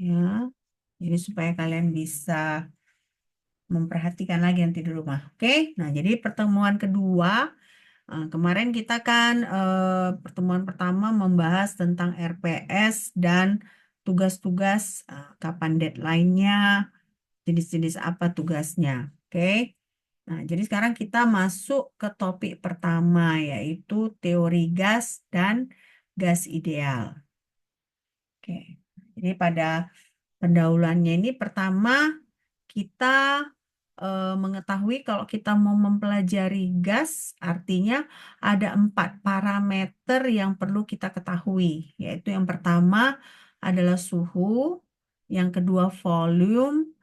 Ya. Jadi supaya kalian bisa memperhatikan lagi nanti di rumah. Oke. Nah, jadi pertemuan kedua kemarin kita kan pertemuan pertama membahas tentang RPS dan tugas-tugas kapan deadline-nya, jenis-jenis apa tugasnya. Oke. Nah, jadi sekarang kita masuk ke topik pertama yaitu teori gas dan gas ideal. Oke. Jadi pada pendahuluannya ini pertama kita mengetahui kalau kita mau mempelajari gas, artinya ada 4 parameter yang perlu kita ketahui, yaitu yang pertama adalah suhu, yang kedua volume,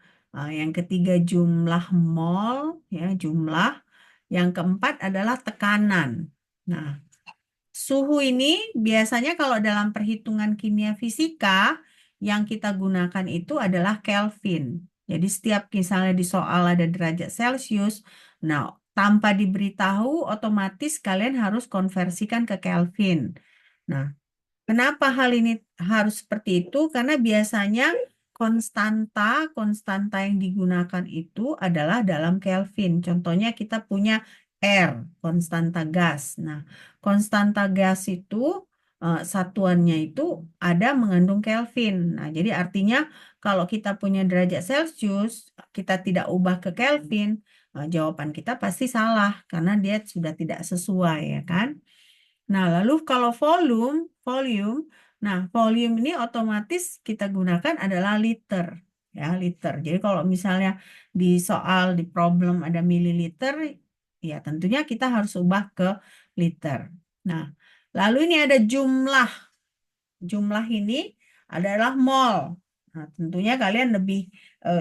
yang ketiga jumlah mol, ya jumlah, yang keempat adalah tekanan. Nah, suhu ini biasanya kalau dalam perhitungan kimia fisika yang kita gunakan itu adalah Kelvin. Jadi setiap misalnya di soal ada derajat Celcius, nah tanpa diberitahu otomatis kalian harus konversikan ke Kelvin. Nah, kenapa hal ini harus seperti itu? Karena biasanya konstanta yang digunakan itu adalah dalam Kelvin. Contohnya kita punya R, konstanta gas. Nah, konstanta gas itu satuannya itu ada mengandung Kelvin. Nah, jadi artinya kalau kita punya derajat Celcius, kita tidak ubah ke Kelvin, jawaban kita pasti salah karena dia sudah tidak sesuai, ya kan? Nah, lalu kalau volume, nah volume ini otomatis kita gunakan adalah liter, ya liter. Jadi kalau misalnya di soal di problem ada mililiter, ya tentunya kita harus ubah ke liter. Nah, lalu ini ada jumlah. Jumlah ini adalah mol. Nah, tentunya kalian lebih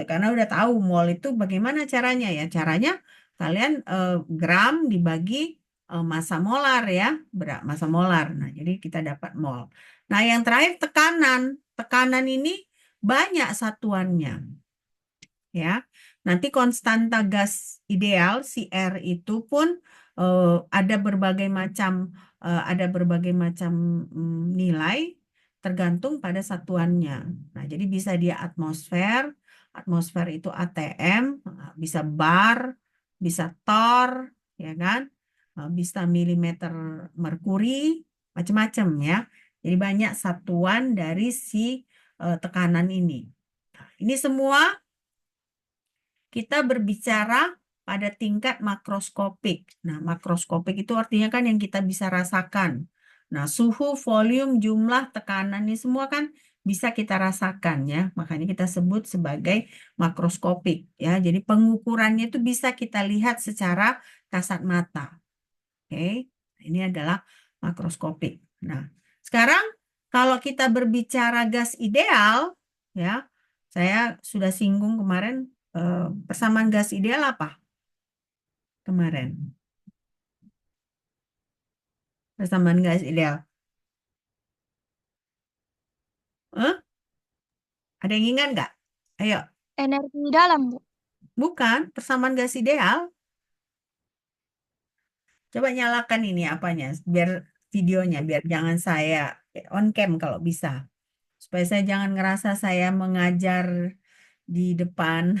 karena udah tahu mol itu bagaimana caranya ya. Caranya kalian gram dibagi massa molar ya, berat massa molar. Nah, jadi kita dapat mol. Nah, yang terakhir tekanan. Tekanan ini banyak satuannya ya. Nanti konstanta gas ideal CR itu pun ada berbagai macam nilai tergantung pada satuannya. Nah, jadi bisa dia atmosfer, atmosfer itu ATM, bisa bar, bisa tor, ya kan? Bisa milimeter merkuri, macam-macam ya. Jadi banyak satuan dari si tekanan ini. Nah, ini semua kita berbicara pada tingkat makroskopik. Nah, makroskopik itu artinya kan yang kita bisa rasakan. Nah, suhu, volume, jumlah, tekanan ini semua kan bisa kita rasakan ya. Makanya kita sebut sebagai makroskopik ya. Jadi pengukurannya itu bisa kita lihat secara kasat mata. Oke. Ini adalah makroskopik. Nah, sekarang kalau kita berbicara gas ideal ya, saya sudah singgung kemarin persamaan gas ideal apa kemarin? Persamaan gas ideal. Eh? Ada yang ingat nggak? Ayo, Energi dalam, Bu. bukan persamaan gas ideal. Coba nyalakan ini apanya, biar videonya, biar jangan saya on cam kalau bisa. Supaya saya jangan ngerasa saya mengajar di depan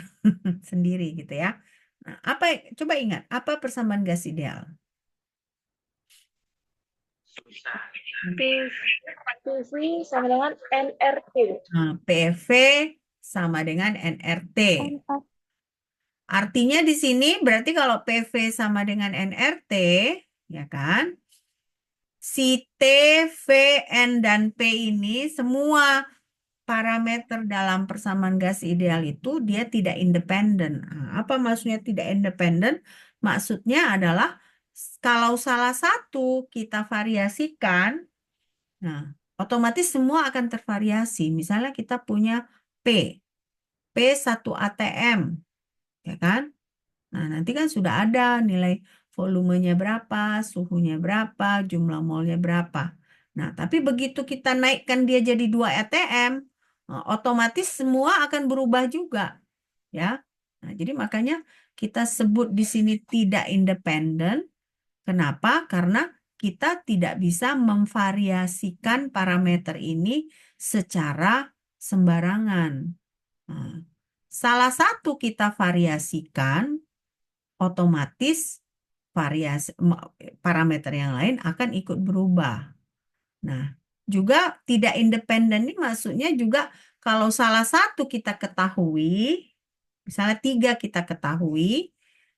sendiri gitu ya. Nah, coba ingat, apa persamaan gas ideal? PV sama dengan NRT. Nah, PV sama dengan NRT. NR. Artinya di sini berarti kalau PV sama dengan NRT, ya kan? Si T, V, N, dan P ini semua parameter dalam persamaan gas ideal itu dia tidak independen. Nah, apa maksudnya tidak independen? Maksudnya adalah kalau salah satu kita variasikan, nah otomatis semua akan tervariasi. Misalnya kita punya P, P1 ATM, ya kan? Nah, nanti kan sudah ada nilai volumenya berapa, suhunya berapa, jumlah molnya berapa. Nah, tapi begitu kita naikkan dia jadi 2 ATM, otomatis semua akan berubah juga, ya. Nah, jadi makanya kita sebut di sini tidak independen. Kenapa? Karena kita tidak bisa memvariasikan parameter ini secara sembarangan. Nah, salah satu kita variasikan, otomatis parameter yang lain akan ikut berubah. Nah, juga tidak independen ini maksudnya juga kalau salah satu kita ketahui, misalnya 3 kita ketahui,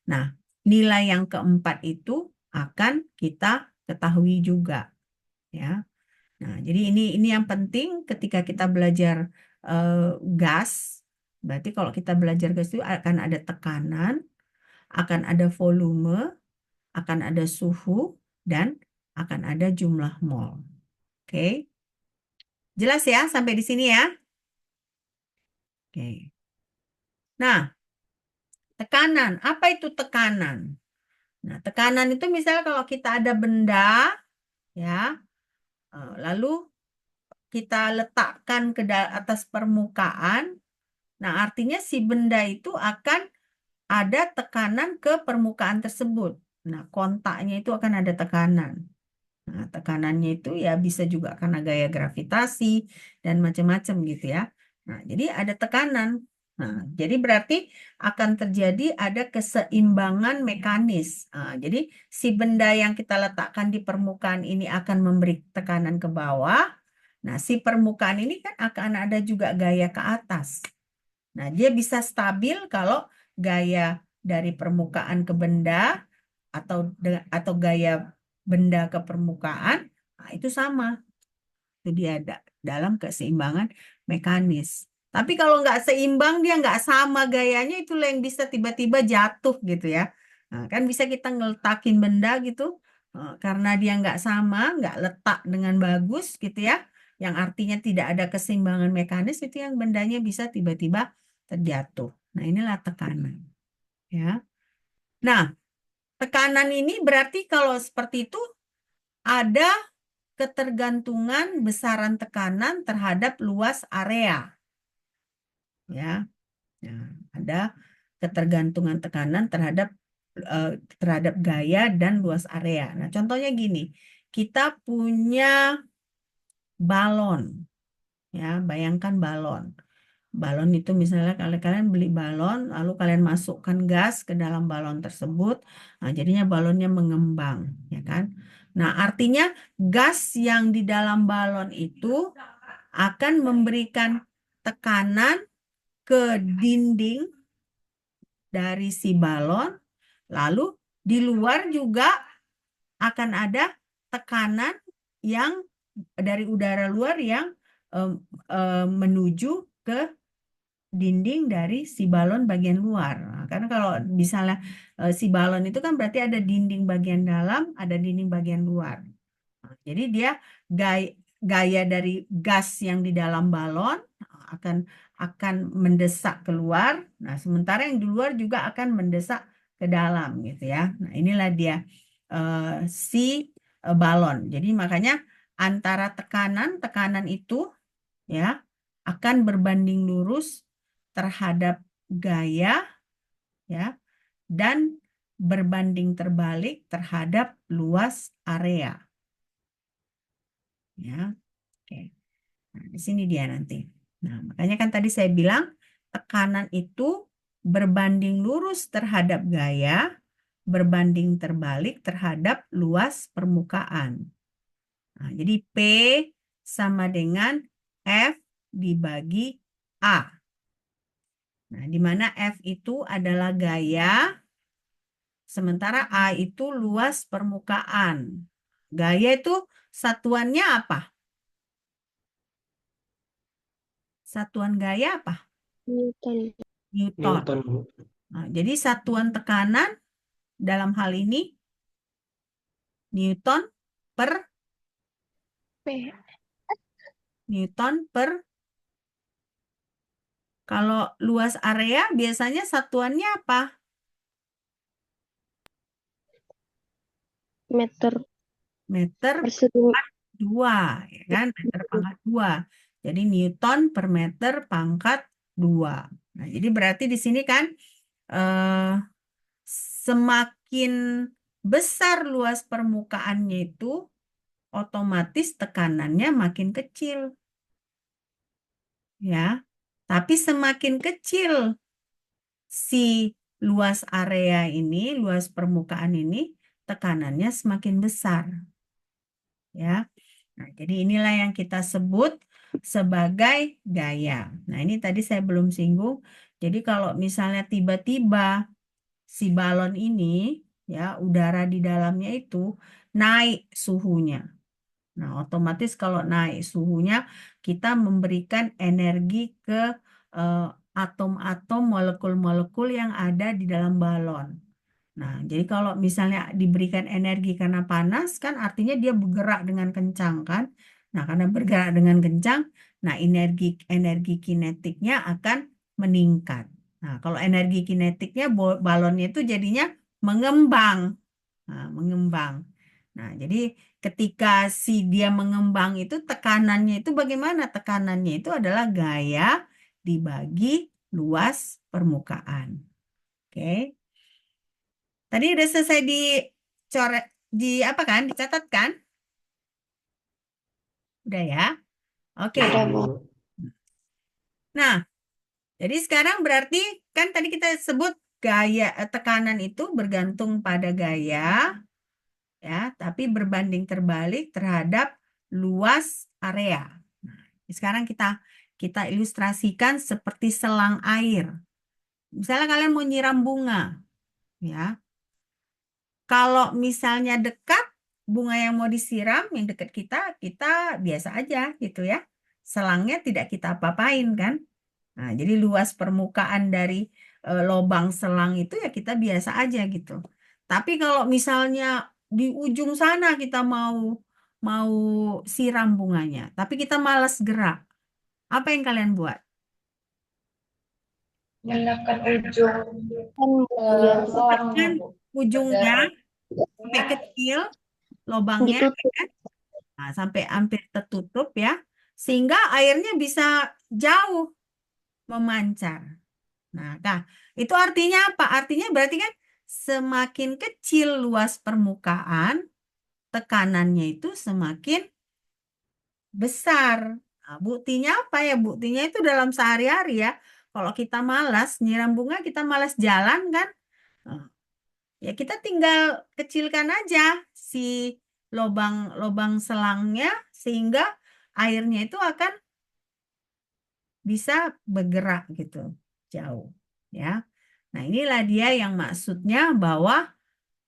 nah nilai yang keempat itu akan kita ketahui juga, ya. Nah, jadi ini yang penting ketika kita belajar gas. Berarti kalau kita belajar gas itu akan ada tekanan, akan ada volume, akan ada suhu, dan akan ada jumlah mol. Oke. Jelas ya sampai di sini ya? Oke. Nah, tekanan. Apa itu tekanan? Nah, tekanan itu misalnya kalau kita ada benda, ya, lalu kita letakkan ke atas permukaan, nah artinya si benda itu akan ada tekanan ke permukaan tersebut. Nah, kontaknya itu akan ada tekanan. Nah, tekanannya itu ya bisa juga karena gaya gravitasi dan macam-macam gitu ya. Nah, jadi ada tekanan. Nah, jadi berarti akan terjadi ada keseimbangan mekanis. Nah, jadi si benda yang kita letakkan di permukaan ini akan memberi tekanan ke bawah. Nah, si permukaan ini kan akan ada juga gaya ke atas. Nah, dia bisa stabil kalau gaya dari permukaan ke benda atau gaya benda ke permukaan, nah itu sama. Itu dia ada dalam keseimbangan mekanis. Tapi kalau nggak seimbang, dia nggak sama gayanya, itulah yang bisa tiba-tiba jatuh gitu ya. Nah, kan bisa kita ngeletakin benda gitu, karena dia nggak sama, nggak letak dengan bagus gitu ya. Yang artinya tidak ada keseimbangan mekanis, itu yang bendanya bisa tiba-tiba terjatuh. Nah, inilah tekanan. Ya. Nah, tekanan ini berarti kalau seperti itu ada ketergantungan besaran tekanan terhadap luas area. Ya. Nah, ada ketergantungan tekanan terhadap gaya dan luas area. Nah, contohnya gini. Kita punya balon. Ya, bayangkan balon. Balon itu misalnya kalian beli balon, lalu kalian masukkan gas ke dalam balon tersebut, nah jadinya balonnya mengembang, ya kan? Nah, artinya gas yang di dalam balon itu akan memberikan tekanan ke dinding dari si balon, lalu di luar juga akan ada tekanan yang dari udara luar yang menuju ke dinding dari si balon bagian luar. Nah, karena kalau misalnya si balon itu kan berarti ada dinding bagian dalam, ada dinding bagian luar. Nah, jadi dia gaya dari gas yang di dalam balon akan akan mendesak keluar. Nah, sementara yang di luar juga akan mendesak ke dalam gitu ya. Nah, inilah dia si balon. Jadi makanya antara tekanan itu ya akan berbanding lurus terhadap gaya ya dan berbanding terbalik terhadap luas area ya. Oke. Nah, di sini dia nanti. Nah, makanya kan tadi saya bilang tekanan itu berbanding lurus terhadap gaya, berbanding terbalik terhadap luas permukaan. Nah, jadi P sama dengan F dibagi A. Nah, di mana F itu adalah gaya, sementara A itu luas permukaan. Gaya itu satuannya apa? Satuan gaya apa? Newton. Newton. Newton, Bu. Nah, jadi satuan tekanan dalam hal ini Newton per P. Newton per kalau luas area biasanya satuannya apa? Meter Meter persegi. pangkat 2, ya kan? Meter pangkat 2. Jadi Newton per meter pangkat 2. Nah, jadi berarti di sini kan semakin besar luas permukaannya itu, otomatis tekanannya makin kecil. ya. Tapi semakin kecil si luas area ini, luas permukaan ini, tekanannya semakin besar, ya. Nah, jadi inilah yang kita sebut sebagai gaya. Nah, ini tadi saya belum singgung. Jadi kalau misalnya tiba-tiba si balon ini, ya, udara di dalamnya itu naik suhunya. Nah, otomatis kalau naik suhunya, kita memberikan energi ke eh, atom-atom, molekul-molekul yang ada di dalam balon. Nah, jadi kalau misalnya diberikan energi karena panas, kan artinya dia bergerak dengan kencang, kan? Nah, karena bergerak dengan kencang, nah energi energi kinetiknya akan meningkat. Nah, kalau energi kinetiknya balonnya itu jadinya mengembang. Nah, mengembang. Nah, jadi ketika si dia mengembang itu tekanannya itu bagaimana? Tekanannya itu adalah gaya dibagi luas permukaan. Oke. Tadi udah selesai dicoret, di apa kan? Dicatat kan? Udah ya? Oke. Ada, Bu. Nah, jadi sekarang berarti kan tadi kita sebut gaya tekanan itu bergantung pada gaya, ya, tapi berbanding terbalik terhadap luas area. Sekarang kita kita ilustrasikan seperti selang air. Misalnya kalian mau nyiram bunga, ya. Kalau misalnya dekat bunga yang mau disiram, yang dekat kita, kita biasa aja gitu ya. Selangnya tidak kita apa-apain kan. Nah, jadi luas permukaan dari lubang selang itu ya kita biasa aja gitu. Tapi kalau misalnya di ujung sana kita mau mau siram bunganya, tapi kita malas gerak, apa yang kalian buat? Menekan ujung Kan biar selangnya, Tekan Bu. ujungnya Agar sampai kecil lubangnya, ditutup. nah, sampai hampir tertutup ya, sehingga airnya bisa jauh memancar. Nah, itu artinya apa? Artinya berarti kan semakin kecil luas permukaan, tekanannya itu semakin besar. Nah, buktinya apa ya? Buktinya itu dalam sehari-hari ya. Kalau kita malas nyiram bunga, kita malas jalan kan? Nah, ya kita tinggal kecilkan aja si lubang-lubang selangnya sehingga airnya itu akan bisa bergerak gitu jauh, ya. Nah, inilah dia yang maksudnya bahwa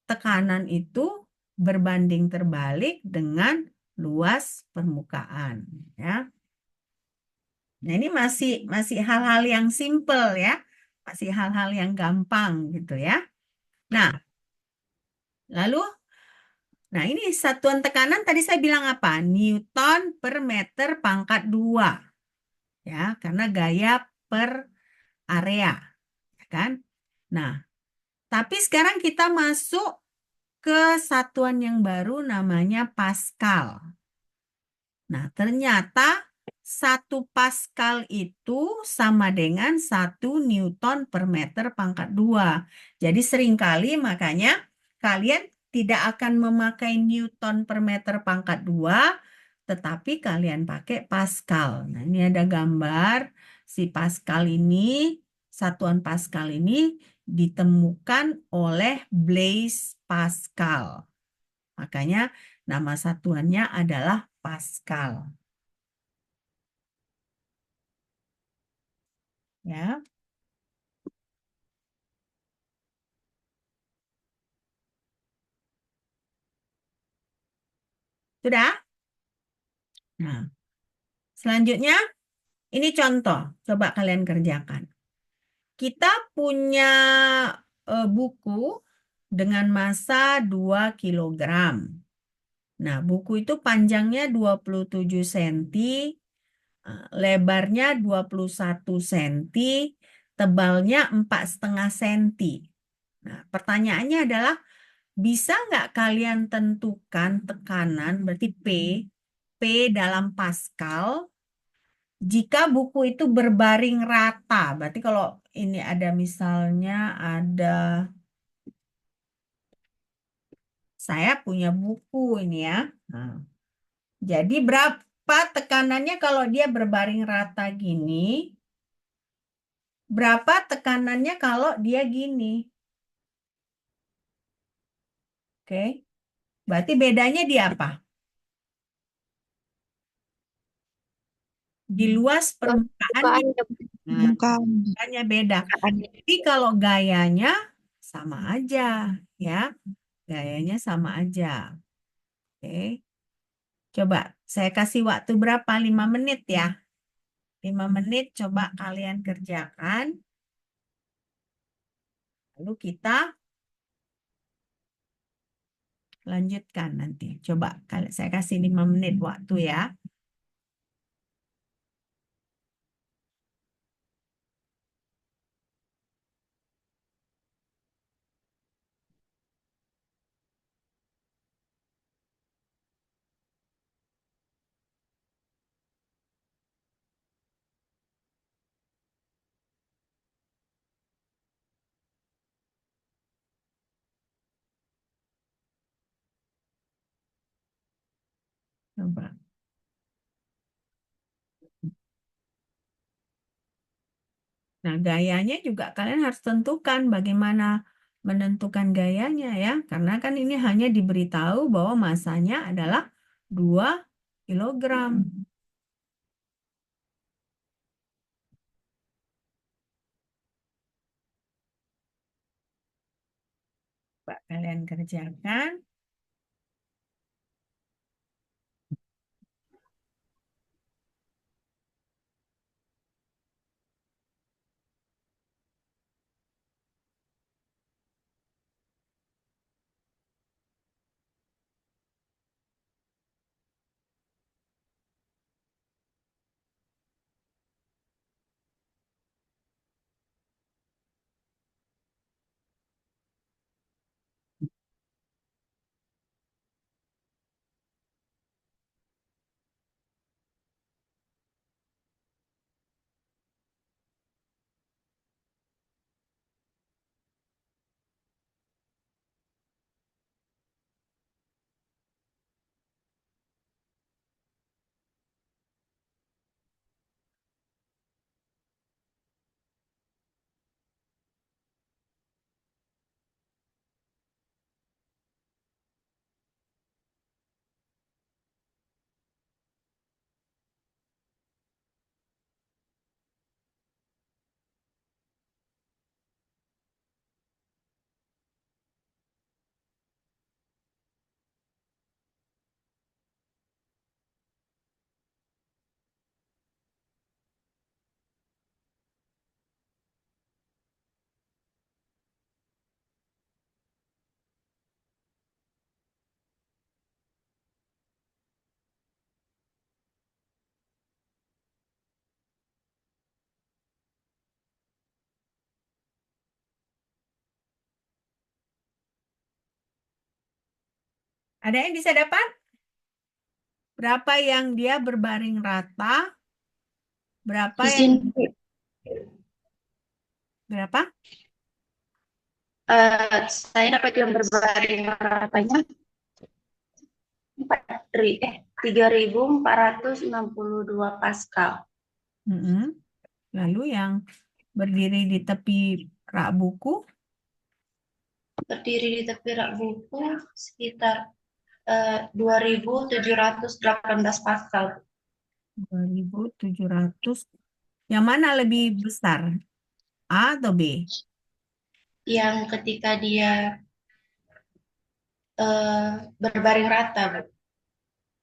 tekanan itu berbanding terbalik dengan luas permukaan, ya. Nah, ini masih masih hal-hal yang simple ya. Masih hal-hal yang gampang gitu ya. Nah, lalu nah ini satuan tekanan tadi saya bilang apa? Newton per meter pangkat 2 ya, karena gaya per area, ya kan? Nah, tapi sekarang kita masuk ke satuan yang baru namanya Pascal. Nah, ternyata 1 Pascal itu sama dengan 1 Newton per meter pangkat 2. Jadi seringkali makanya kalian tidak akan memakai Newton per meter pangkat 2, tetapi kalian pakai Pascal. Nah, ini ada gambar si Pascal ini, satuan Pascal ini ditemukan oleh Blaise Pascal. Makanya nama satuannya adalah Pascal. Ya, sudah? Nah, selanjutnya ini contoh. Coba kalian kerjakan. Kita punya buku dengan massa 2 kilogram. Nah, buku itu panjangnya 27 cm, lebarnya 21 cm, tebalnya 4,5 cm. Nah, pertanyaannya adalah bisa nggak kalian tentukan tekanan, berarti P dalam Pascal, jika buku itu berbaring rata? Berarti kalau ini ada misalnya ada, saya punya buku ini ya. Nah, jadi berapa? Berapa tekanannya kalau dia berbaring rata gini? Berapa tekanannya kalau dia gini? Oke. Berarti bedanya di apa? Di luas permukaannya. Bukaan ya. Nah, Bukaan. makanya beda. Tapi kalau gayanya sama aja, ya. Gayanya sama aja. Oke. Coba saya kasih waktu berapa? 5 menit ya. 5 menit coba kalian kerjakan. Lalu kita lanjutkan nanti. Coba saya kasih 5 menit waktu ya. Coba. Nah, gayanya juga kalian harus tentukan bagaimana menentukan gayanya ya. Karena kan ini hanya diberitahu bahwa masanya adalah 2 kilogram. Coba kalian kerjakan. Ada yang bisa dapat? Berapa yang dia berbaring rata? Berapa Di yang sini berapa? saya dapat yang berbaring ratanya 3.462 Pascal. Mm-mm. Lalu yang berdiri di tepi rak buku Berdiri di tepi rak buku sekitar 2.718 Pascal. 2.700. Yang mana lebih besar? A atau B? Yang ketika dia berbaring rata, Bu.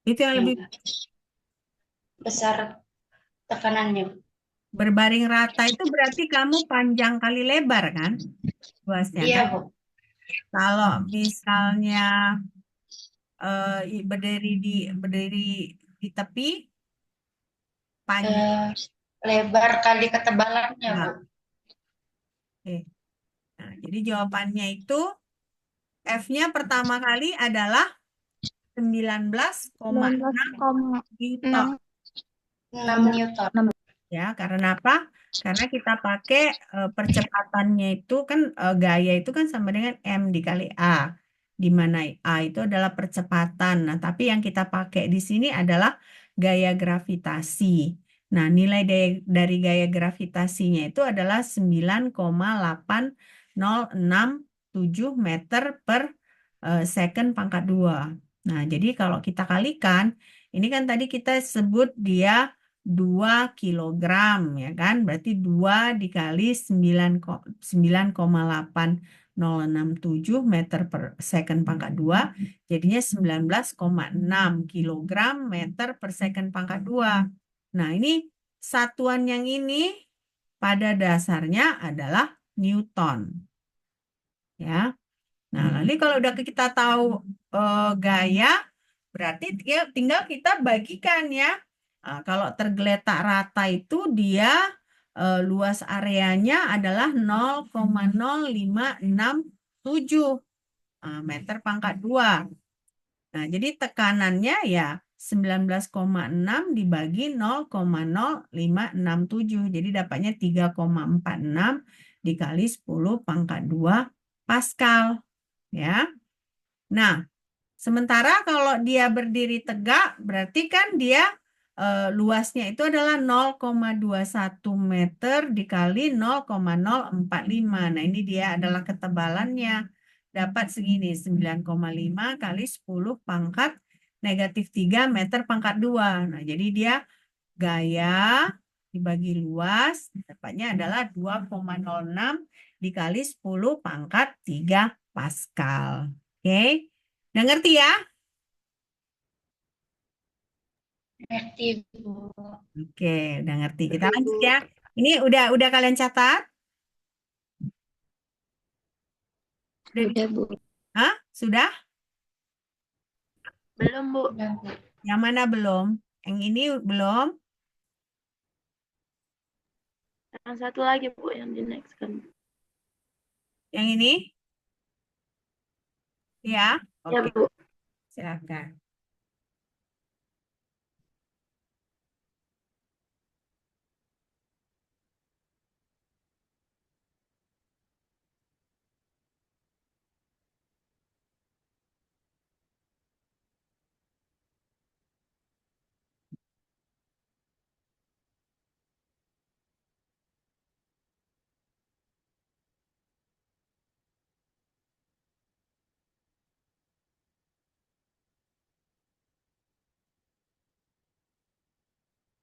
Itu yang lebih Yang besar tekanannya. berbaring rata itu berarti kamu panjang kali lebar kan? Luasnya Iya, kan? Bu. Kalau misalnya berdiri di tepi panjang. Lebar kali ketebalannya, Bu. Oke. Nah, jadi jawabannya itu F-nya pertama kali adalah 19,6 Newton. 6 Newton. Ya, karena apa? Karena kita pakai percepatannya itu kan gaya itu kan sama dengan M dikali A. Di mana A itu adalah percepatan. Nah, tapi yang kita pakai di sini adalah gaya gravitasi. Nah, nilai dari gaya gravitasinya itu adalah 9,8067 meter per second pangkat 2. Nah, jadi kalau kita kalikan, ini kan tadi kita sebut dia 2 kilogram, ya kan? Berarti 2 dikali 9,8067 meter per second pangkat 2, jadinya 19,6 kilogram meter per second pangkat 2. Nah, ini satuan yang ini pada dasarnya adalah Newton. Ya. Nah, nanti kalau udah kita tahu gaya, berarti tinggal kita bagikan ya. Nah, kalau tergeletak rata itu dia luas areanya adalah 0,0567 meter pangkat 2. Nah, jadi tekanannya ya 19,6 dibagi 0,0567. Jadi dapatnya 3,46 dikali 10 pangkat 2 Pascal. Ya. Nah, sementara kalau dia berdiri tegak, berarti kan dia luasnya itu adalah 0,21 meter dikali 0,045. Nah, ini dia adalah ketebalannya. Dapat segini, 9,5 kali 10 pangkat negatif 3 meter pangkat 2. Nah, jadi dia gaya dibagi luas, dapatnya adalah 2,06 dikali 10 pangkat 3 Pascal. Oke, udah ngerti ya? Ngerti, Bu. Oke, udah ngerti. Kita lanjut ya. Ini udah kalian catat? Udah, Bu. Hah? Sudah? Belum, Bu. Udah, Bu. Yang mana belum? Yang ini belum? Yang satu lagi, Bu, yang di next kan. Yang ini? Ya? Ya, Oke, Bu. silakan.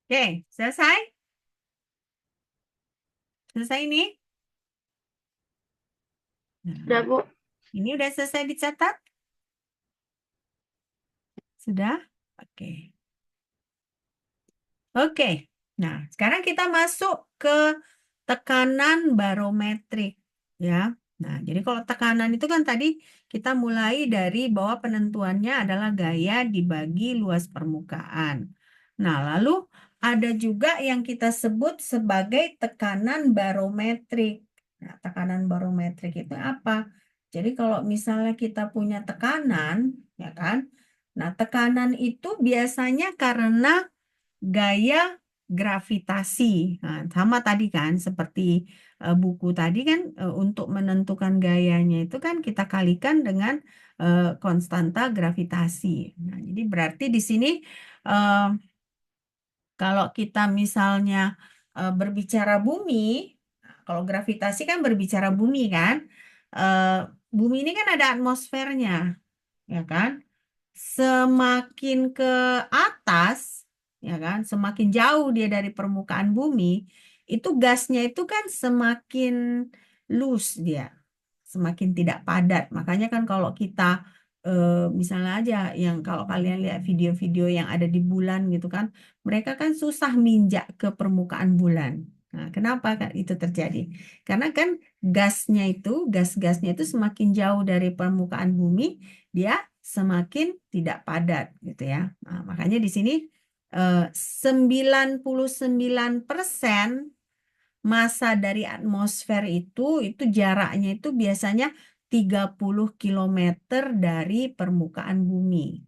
Oke, selesai? Selesai ini? Nah, Udah, Bu. ini udah selesai dicatat? Sudah? Oke. Oke. Nah, sekarang kita masuk ke tekanan barometrik ya. Nah, jadi kalau tekanan itu kan tadi kita mulai dari bahwa penentuannya adalah gaya dibagi luas permukaan. Nah, lalu ada juga yang kita sebut sebagai tekanan barometrik. Nah, tekanan barometrik itu apa? Jadi kalau misalnya kita punya tekanan, ya kan? Nah, tekanan itu biasanya karena gaya gravitasi. Nah, sama tadi kan seperti buku tadi kan untuk menentukan gayanya itu kan kita kalikan dengan konstanta gravitasi. Nah, jadi berarti di sini eh, kalau kita misalnya berbicara bumi, kalau gravitasi kan berbicara bumi kan, eh, bumi ini kan ada atmosfernya, ya kan? Semakin ke atas, ya kan, semakin jauh dia dari permukaan bumi, itu gasnya itu kan semakin loose dia, semakin tidak padat. Makanya kan kalau kita misalnya aja yang kalau kalian lihat video-video yang ada di bulan gitu kan, mereka kan susah minjak ke permukaan bulan. Nah, kenapa kan itu terjadi? Karena kan gas-gasnya itu semakin jauh dari permukaan bumi, dia semakin tidak padat gitu ya. Nah, makanya di sini 99% massa dari atmosfer itu jaraknya itu biasanya 30 kilometer dari permukaan bumi.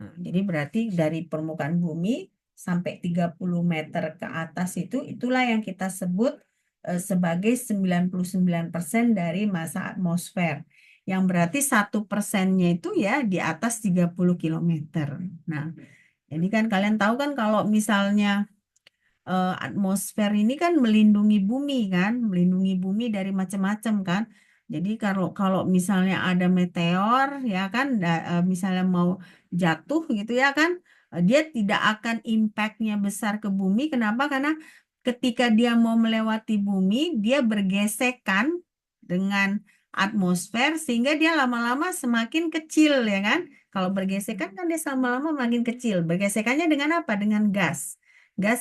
Nah, jadi berarti dari permukaan bumi sampai 30 meter ke atas itulah yang kita sebut sebagai 99% dari massa atmosfer. Yang berarti 1%-nya itu ya di atas 30 kilometer. Nah, Jadi kan kalian tahu kan kalau misalnya atmosfer ini kan melindungi bumi kan, melindungi bumi dari macam-macam kan. Jadi kalau kalau misalnya ada meteor ya kan, misalnya mau jatuh gitu ya kan, dia tidak akan impactnya besar ke bumi. Kenapa? Karena ketika dia mau melewati bumi, dia bergesekan dengan atmosfer sehingga dia lama-lama semakin kecil ya kan. Kalau bergesekan kan dia lama-lama makin kecil. Bergesekannya dengan apa? Dengan gas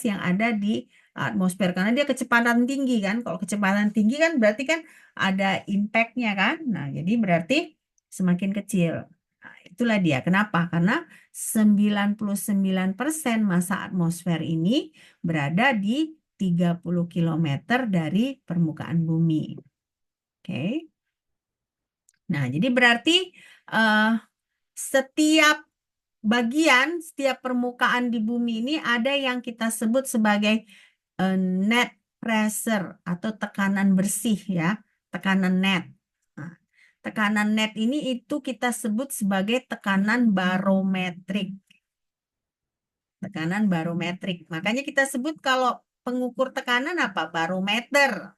yang ada di atmosfer karena dia kecepatan tinggi kan. Kalau kecepatan tinggi kan berarti kan ada impact-nya kan. Nah, jadi berarti semakin kecil. Nah, itulah dia. Kenapa? Karena 99% massa atmosfer ini berada di 30 kilometer dari permukaan bumi. Oke. Nah, jadi berarti setiap setiap permukaan di bumi ini ada yang kita sebut sebagai net pressure atau tekanan bersih ya, tekanan net. Nah, tekanan net ini itu kita sebut sebagai tekanan barometrik. Tekanan barometrik. Makanya kita sebut kalau pengukur tekanan apa? Barometer.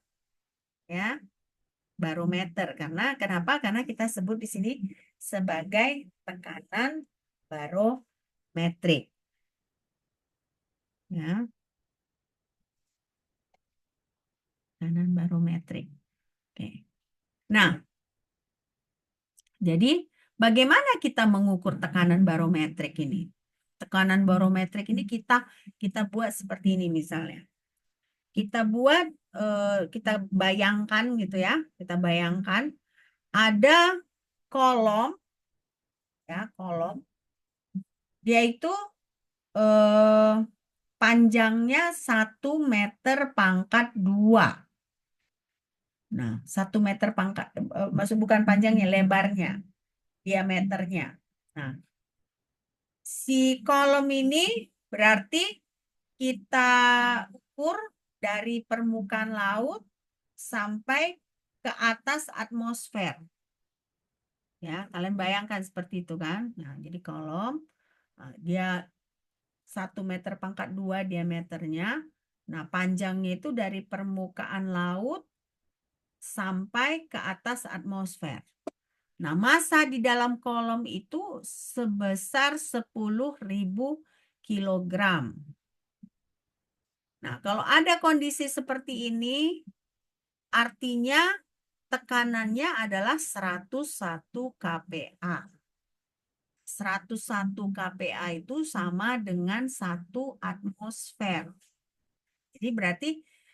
Ya, barometer. Kenapa? Karena kita sebut di sini sebagai tekanan barometrik. Ya, tekanan barometrik. Oke. Nah, jadi bagaimana kita mengukur tekanan barometrik ini? Tekanan barometrik ini kita buat seperti ini misalnya. Kita buat kita bayangkan gitu ya. Kita bayangkan ada kolom ya, kolom. Dia itu panjangnya 1 meter pangkat 2. Nah, 1 meter pangkat, maksud bukan panjangnya, lebarnya, diameternya. Nah, si kolom ini berarti kita ukur dari permukaan laut sampai ke atas atmosfer. Ya, kalian bayangkan seperti itu kan. Nah, jadi kolom, dia 1 meter pangkat 2 diameternya. Nah, panjangnya itu dari permukaan laut sampai ke atas atmosfer. Nah, massa di dalam kolom itu sebesar 10.000 kilogram. Nah, kalau ada kondisi seperti ini, artinya tekanannya adalah 101 kPa. 101 kPa itu sama dengan 1 atmosfer. Jadi berarti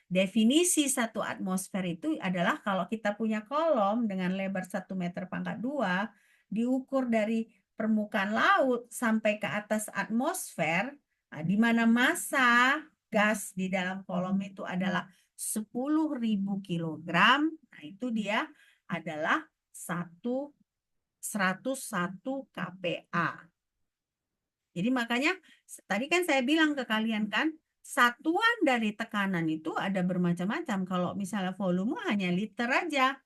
definisi 1 atmosfer itu adalah kalau kita punya kolom dengan lebar 1 meter pangkat 2, diukur dari permukaan laut sampai ke atas atmosfer, di mana massa gas di dalam kolom itu adalah 10.000 kilogram, nah itu dia adalah 101 kPa. Jadi makanya tadi kan saya bilang ke kalian kan, satuan dari tekanan itu ada bermacam-macam. Kalau misalnya volume hanya liter aja,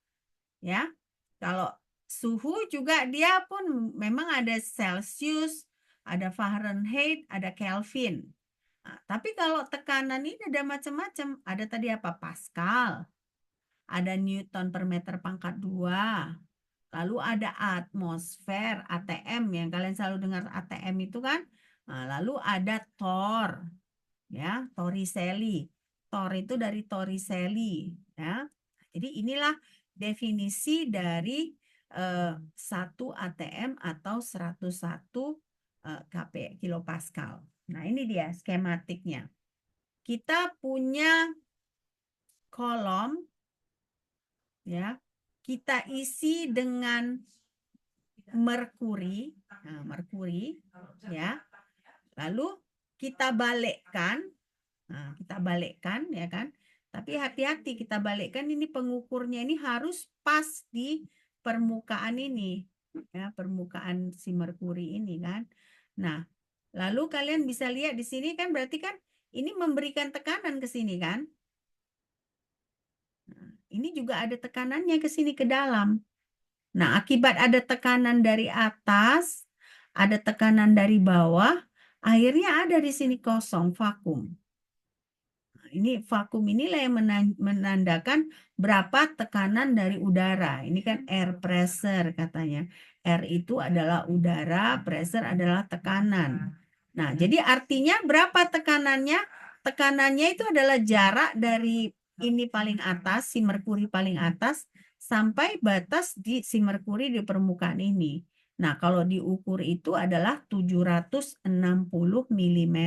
ya. Kalau suhu juga dia pun memang ada Celsius, ada Fahrenheit, ada Kelvin. Nah, tapi kalau tekanan ini ada macam-macam. Ada tadi apa? Pascal, ada Newton per meter pangkat 2. Lalu ada atmosfer, ATM yang kalian selalu dengar ATM itu kan. Nah, lalu ada Thor, ya, Torricelli. Thor itu dari Torricelli, ya. Jadi inilah definisi dari 1 ATM atau 101 kilopascal. Nah, ini dia skematiknya. Kita punya kolom, ya, kita isi dengan merkuri, nah, merkuri, ya. Lalu kita balikkan, ya kan. Tapi hati-hati kita balikkan, ini pengukurnya ini harus pas di permukaan ini, ya, permukaan si merkuri ini kan. Nah, lalu kalian bisa lihat di sini kan berarti kan ini memberikan tekanan ke sini kan. Nah, ini juga ada tekanannya ke sini ke dalam. Nah, akibat ada tekanan dari atas, ada tekanan dari bawah, Airnya ada di sini kosong, vakum. Ini vakum inilah yang menandakan berapa tekanan dari udara. Ini kan air pressure katanya. Air itu adalah udara, pressure adalah tekanan. Nah, jadi artinya berapa tekanannya? Tekanannya itu adalah jarak dari ini paling atas, si merkuri paling atas, sampai batas di si merkuri di permukaan ini. Nah, kalau diukur itu adalah 760 mm.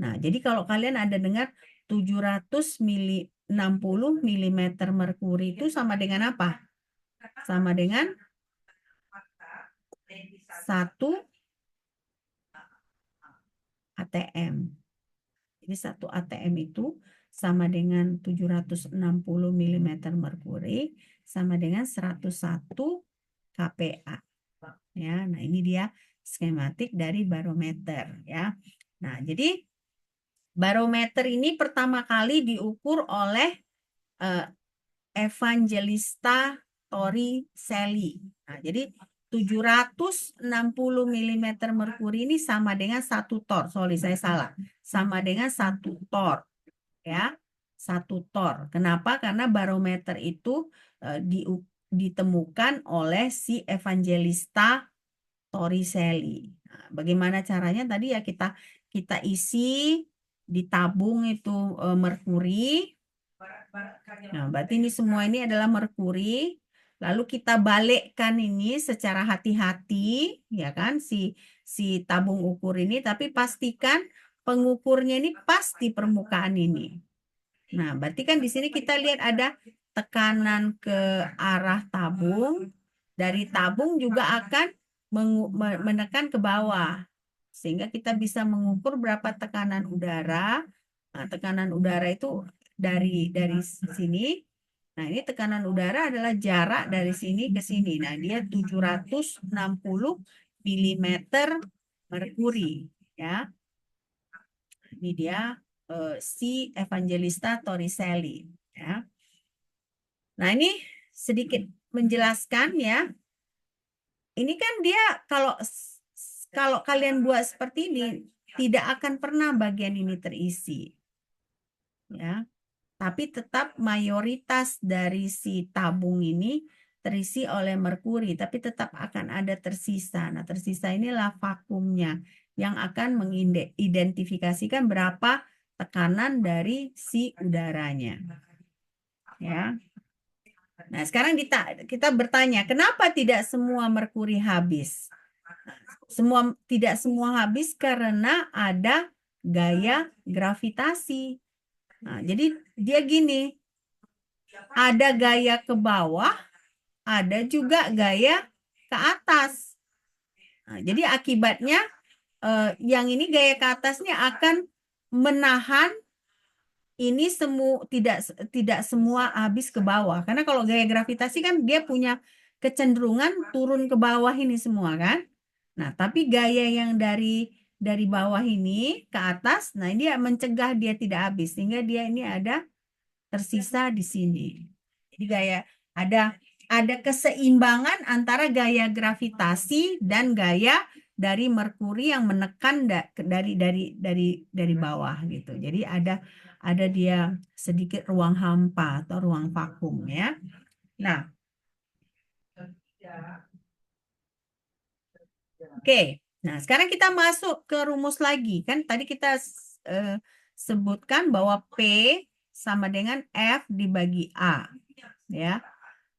Nah, jadi kalau kalian ada dengar 760 mm merkuri itu sama dengan apa? Sama dengan 1 ATM. Jadi 1 ATM itu sama dengan 760 mm merkuri sama dengan 101 kPa. Ya, nah ini dia skematik dari barometer ya. Nah, jadi barometer ini pertama kali diukur oleh Evangelista Torricelli. Nah, jadi 760 mm merkuri ini sama dengan 1 tor. Sorry, saya salah. Sama dengan 1 tor. Ya, 1 tor. Kenapa? Karena barometer itu ditemukan oleh si Evangelista Torricelli. Nah, bagaimana caranya? Tadi ya kita isi di tabung itu merkuri. Nah, berarti ini semua ini adalah merkuri. Lalu kita balikkan ini secara hati-hati, ya kan, si tabung ukur ini, tapi pastikan pengukurnya ini pas di permukaan ini. Nah, berarti kan di sini kita lihat ada tekanan ke arah tabung. Dari tabung juga akan menekan ke bawah. Sehingga kita bisa mengukur berapa tekanan udara. Nah, tekanan udara itu dari sini. Nah, ini tekanan udara adalah jarak dari sini ke sini. Nah, dia 760 mm merkuri, ya. Ini dia si Evangelista Torricelli, ya. Nah, ini sedikit menjelaskan ya. Ini kan dia kalau kalian buat seperti ini tidak akan pernah bagian ini terisi. Ya. Tapi tetap mayoritas dari si tabung ini terisi oleh merkuri, tapi tetap akan ada tersisa. Nah, tersisa inilah vakumnya yang akan mengidentifikasikan berapa tekanan dari si udaranya. Ya. Nah, sekarang kita bertanya, kenapa tidak semua merkuri habis? Tidak semua habis karena ada gaya gravitasi. Nah, jadi dia gini, ada gaya ke bawah, ada juga gaya ke atas. Nah, jadi akibatnya yang ini gaya ke atasnya akan menahan ini tidak semua habis ke bawah. Karena kalau gaya gravitasi kan dia punya kecenderungan turun ke bawah ini semua kan. Nah, tapi gaya yang dari bawah ini ke atas, nah dia mencegah dia tidak habis sehingga dia ini ada tersisa di sini. Jadi ada keseimbangan antara gaya gravitasi dan gaya dari merkuri yang menekan dari bawah gitu. Jadi ada dia sedikit ruang hampa atau ruang vakum ya. Nah, oke. Nah, sekarang kita masuk ke rumus lagi. Kan tadi kita sebutkan bahwa P sama dengan F dibagi A. Ya.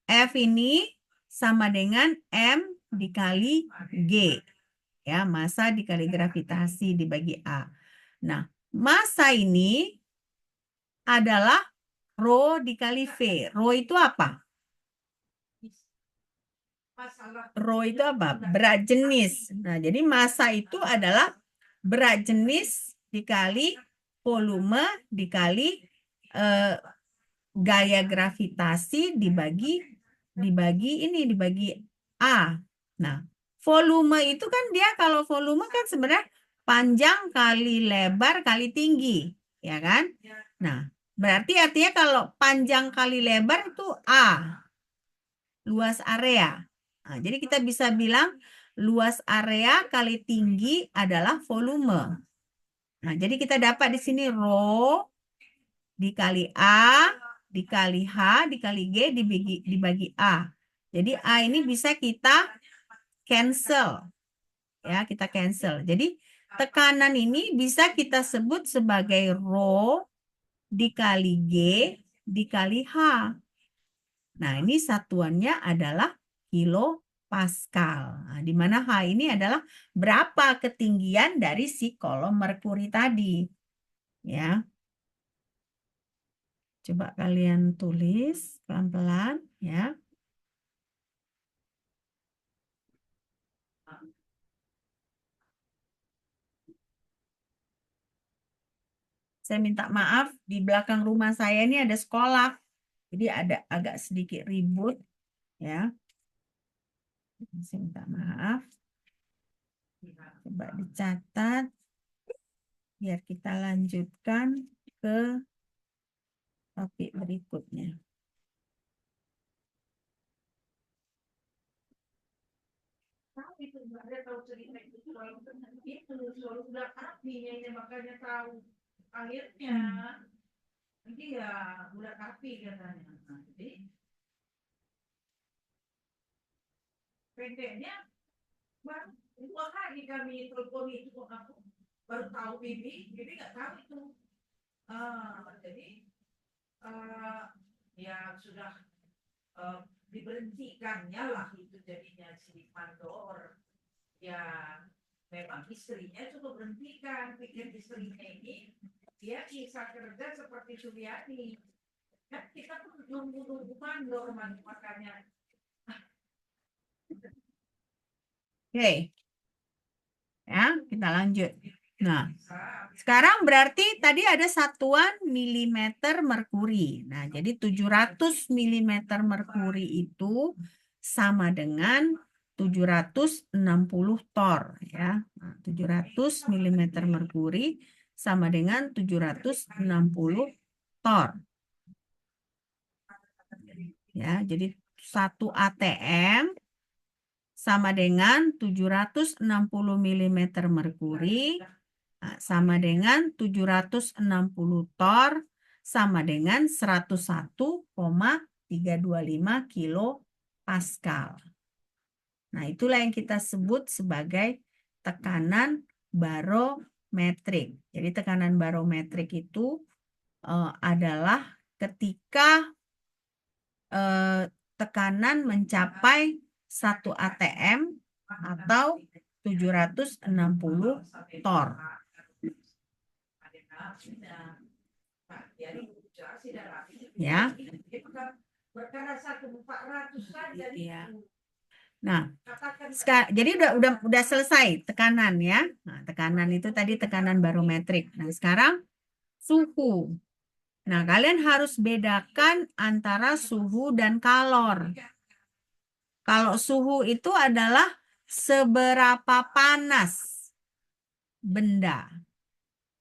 F ini sama dengan M dikali G. Ya, massa dikali gravitasi dibagi A. Nah, massa ini adalah rho dikali V. Rho itu apa? Rho itu apa? Berat jenis. Nah, jadi massa itu adalah berat jenis dikali volume dikali gaya gravitasi dibagi A. Nah, volume itu kan dia kalau volume kan sebenarnya panjang kali lebar kali tinggi, ya kan? Nah, berarti artinya kalau panjang kali lebar itu A, luas area. Nah, jadi kita bisa bilang luas area kali tinggi adalah volume. Nah, jadi kita dapat di sini rho dikali A, dikali H, dikali G, dibagi A. Jadi A ini bisa kita cancel. Ya, kita cancel. Jadi tekanan ini bisa kita sebut sebagai rho dikali G dikali H. Nah, ini satuannya adalah kilopascal. Nah, di mana H ini adalah berapa ketinggian dari si kolom merkuri tadi. Ya. Coba kalian tulis pelan-pelan ya. Saya minta maaf, di belakang rumah saya ini ada sekolah. Jadi ada agak sedikit ribut ya. Saya minta maaf. Coba dicatat biar kita lanjutkan ke topik berikutnya. Itu tahu cerita itu selalu udah apinya makanya tahu akhirnya nanti ya budak api katanya. Jadi pendeknya baru 2 hari kami telepon itu aku baru tahu Bibi nggak tahu itu. Jadi ya sudah diberhentikannya lah itu jadinya si mandor. Ya memang istrinya sudah berhentikan, pikir istrinya ini dia bisa kerja seperti Suryani. Kan kita pun nunggu mandor makanya. Oke. Ya, kita lanjut. Nah, sekarang berarti tadi ada satuan milimeter merkuri. Nah, jadi 700 milimeter merkuri itu sama dengan 760 tor ya. Nah, 700 milimeter merkuri sama dengan 760 tor. Ya, jadi 1 ATM sama dengan 760 mm merkuri sama dengan 760 tor sama dengan 101,325 kilo Pascal. Nah, itulah yang kita sebut sebagai tekanan barometrik. Jadi tekanan barometrik itu adalah ketika tekanan mencapai 1 ATM atau 760 tor. Ya. Ya. Nah, jadi udah selesai tekanan ya. Nah, tekanan itu tadi tekanan barometrik. Nah, sekarang suhu. Nah, kalian harus bedakan antara suhu dan kalor. Kalau suhu itu adalah seberapa panas benda.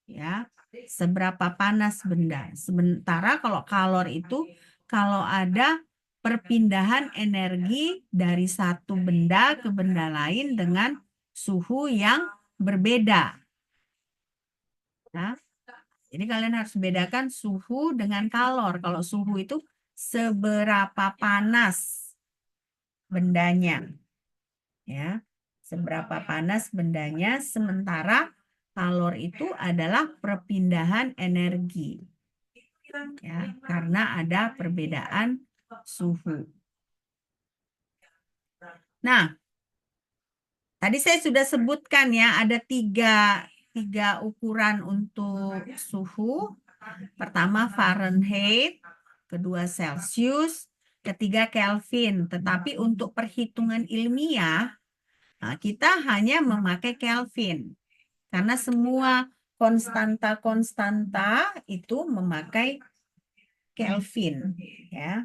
Ya, seberapa panas benda. Sementara kalau kalor itu kalau ada perpindahan energi dari satu benda ke benda lain dengan suhu yang berbeda. Nah, jadi kalian harus bedakan suhu dengan kalor. Kalau suhu itu seberapa panas bendanya. Ya, seberapa panas bendanya, sementara kalor itu adalah perpindahan energi. Ya, karena ada perbedaan suhu. Nah, tadi saya sudah sebutkan ya, ada tiga ukuran untuk suhu. Pertama Fahrenheit, kedua Celsius, ketiga Kelvin. Tetapi untuk perhitungan ilmiah, kita hanya memakai Kelvin. Karena semua konstanta itu memakai Kelvin. Ya.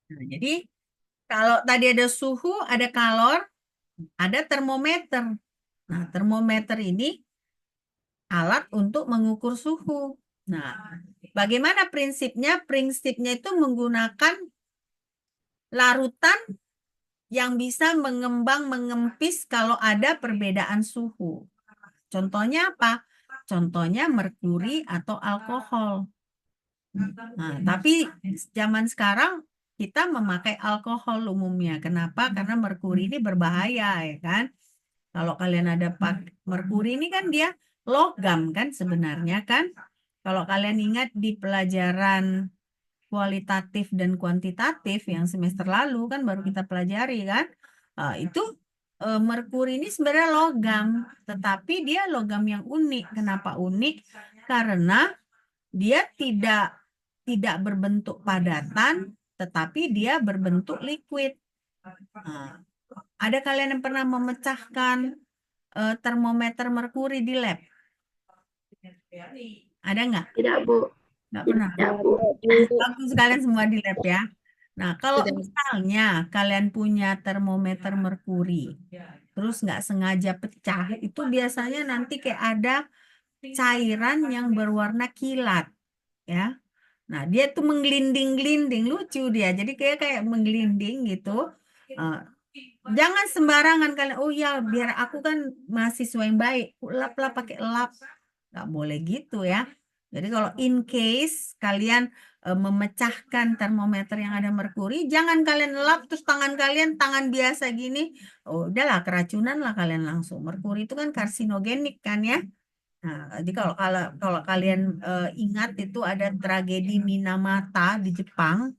Nah, jadi kalau tadi ada suhu, ada kalor, ada termometer. Nah, termometer ini alat untuk mengukur suhu. Nah, bagaimana prinsipnya? Prinsipnya itu menggunakan larutan yang bisa mengembang mengempis kalau ada perbedaan suhu. Contohnya apa? Contohnya merkuri atau alkohol. Nah, tapi zaman sekarang kita memakai alkohol umumnya. Kenapa? Karena merkuri ini berbahaya, ya kan? Kalau kalian ada merkuri ini kan dia logam kan sebenarnya kan? Kalau kalian ingat di pelajaran kualitatif dan kuantitatif yang semester lalu kan baru kita pelajari kan, itu merkuri ini sebenarnya logam, tetapi dia logam yang unik. Kenapa unik? Karena dia tidak berbentuk padatan, tetapi dia berbentuk liquid. Nah, ada kalian yang pernah memecahkan termometer merkuri di lab? Ada nggak? Tidak, Bu. Nggak pernah. Tidak, Bu. Bagus kalian semua di lab ya. Nah, kalau Sudah. misalnya kalian punya termometer merkuri, terus nggak sengaja pecah, itu biasanya nanti kayak ada cairan yang berwarna kilat, ya. Nah, dia tuh menggelinding-gelinding, lucu dia. Jadi kayak menggelinding gitu. Eh, jangan sembarangan kalian. Oh ya, biar aku kan mahasiswa yang baik, lap-lap pakai lap. Nggak boleh gitu ya. Jadi kalau in case kalian memecahkan termometer yang ada merkuri, jangan kalian lap terus tangan kalian tangan biasa gini. Oh, udahlah keracunan lah kalian langsung. Merkuri itu kan karsinogenik kan ya. Nah, jadi kalau kalian ingat itu ada tragedi Minamata di Jepang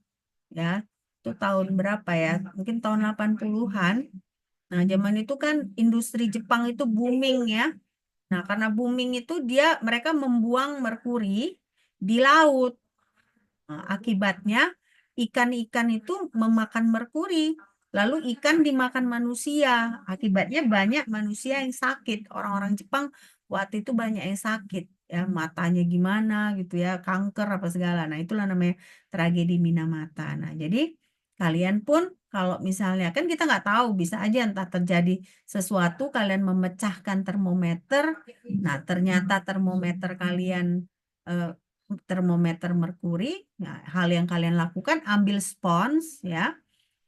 ya. Itu tahun berapa ya? Mungkin tahun 80-an. Nah, zaman itu kan industri Jepang itu booming ya. Nah, karena booming itu mereka membuang merkuri di laut. Nah, akibatnya ikan-ikan itu memakan merkuri. Lalu ikan dimakan manusia. Akibatnya banyak manusia yang sakit. Orang-orang Jepang waktu itu banyak yang sakit. Ya, matanya gimana gitu ya, kanker apa segala. Nah, itulah namanya tragedi Minamata. Nah, jadi kalian pun kalau misalnya kan kita nggak tahu bisa aja entah terjadi sesuatu kalian memecahkan termometer. Nah, ternyata termometer kalian eh, termometer merkuri. Nah, hal yang kalian lakukan ambil spons ya.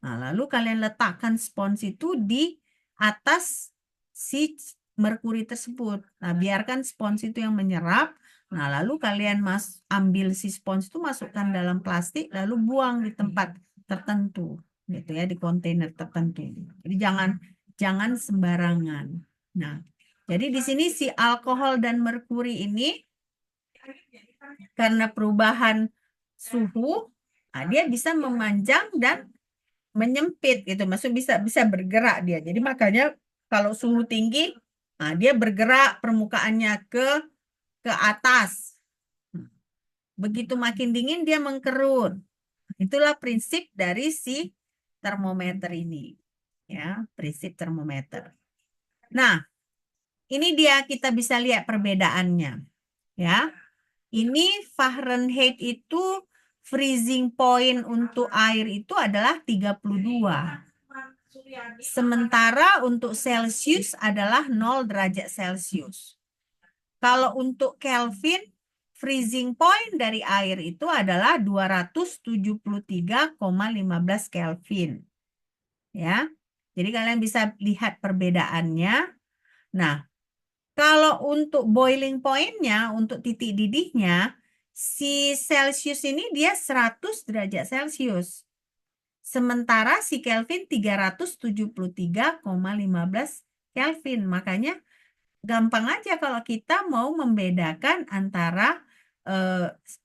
Nah, lalu kalian letakkan spons itu di atas si merkuri tersebut. Nah, biarkan spons itu yang menyerap. Nah, lalu kalian ambil si spons itu masukkan dalam plastik lalu buang di tempat tertentu gitu ya, di kontainer tertentu. Jadi jangan sembarangan. Nah, jadi di sini si alkohol dan merkuri ini karena perubahan suhu, nah dia bisa memanjang dan menyempit gitu. Maksud bisa bergerak dia. Jadi makanya kalau suhu tinggi, nah dia bergerak permukaannya ke atas. Begitu makin dingin dia mengkerut. Itulah prinsip dari si termometer ini. Ya, prinsip termometer. Nah, ini dia kita bisa lihat perbedaannya. Ya. Ini Fahrenheit itu freezing point untuk air itu adalah 32. Sementara untuk Celsius adalah 0 derajat Celsius. Kalau untuk Kelvin, freezing point dari air itu adalah 273,15 Kelvin. Ya. Jadi kalian bisa lihat perbedaannya. Nah, kalau untuk boiling point-nya, untuk titik didihnya, si Celsius ini dia 100 derajat Celcius. Sementara si Kelvin 373,15 Kelvin. Makanya gampang aja kalau kita mau membedakan antara,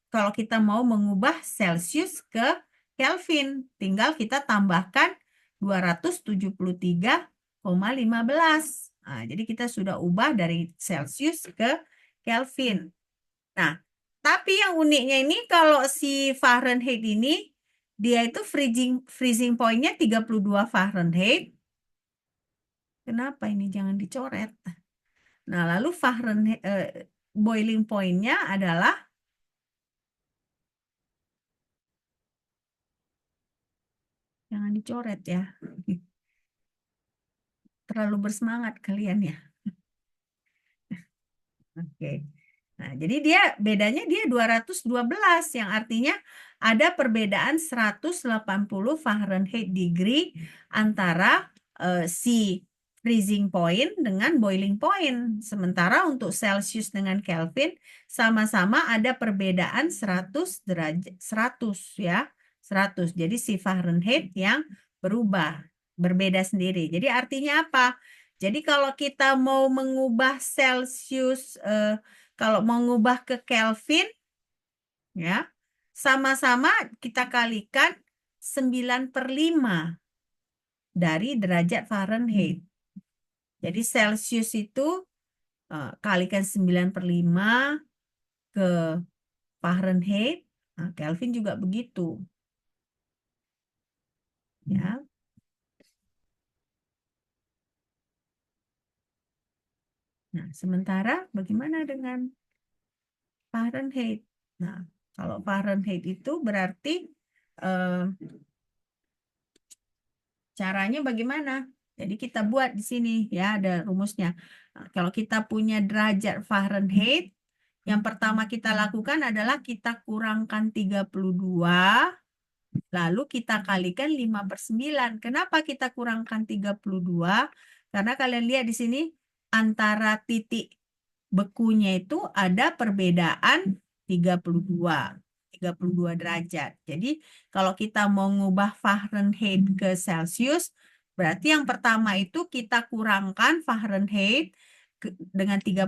kalau kita mau mengubah Celsius ke Kelvin. Tinggal kita tambahkan 273,15. Nah, jadi kita sudah ubah dari Celsius ke Kelvin. Nah, tapi yang uniknya ini kalau si Fahrenheit ini dia itu freezing point-nya 32 Fahrenheit. Kenapa ini jangan dicoret? Nah, lalu Fahrenheit boiling point-nya adalah jangan dicoret ya. Terlalu bersemangat kalian ya. Oke. Nah, jadi dia bedanya dia 212 yang artinya ada perbedaan 180 Fahrenheit degree antara si freezing point dengan boiling point. Sementara untuk Celsius dengan Kelvin sama-sama ada perbedaan 100 derajat 100 ya. 100. Jadi si Fahrenheit yang berubah, berbeda sendiri. Jadi artinya apa? Jadi kalau kita mau mengubah Celsius, kalau mau mengubah ke Kelvin, ya, sama-sama kita kalikan 9/5 dari derajat Fahrenheit. Jadi Celsius itu kalikan 9/5 ke Fahrenheit, nah, Kelvin juga begitu. Ya. Nah, sementara bagaimana dengan Fahrenheit? Nah, kalau Fahrenheit itu berarti caranya bagaimana? Jadi kita buat di sini ya, ada rumusnya. Nah, kalau kita punya derajat Fahrenheit, yang pertama kita lakukan adalah kita kurangkan 32, lalu kita kalikan 5/9. Kenapa kita kurangkan 32? Karena kalian lihat di sini antara titik bekunya itu ada perbedaan 32 derajat. Jadi kalau kita mau ngubah Fahrenheit ke Celsius, berarti yang pertama itu kita kurangkan Fahrenheit dengan 32,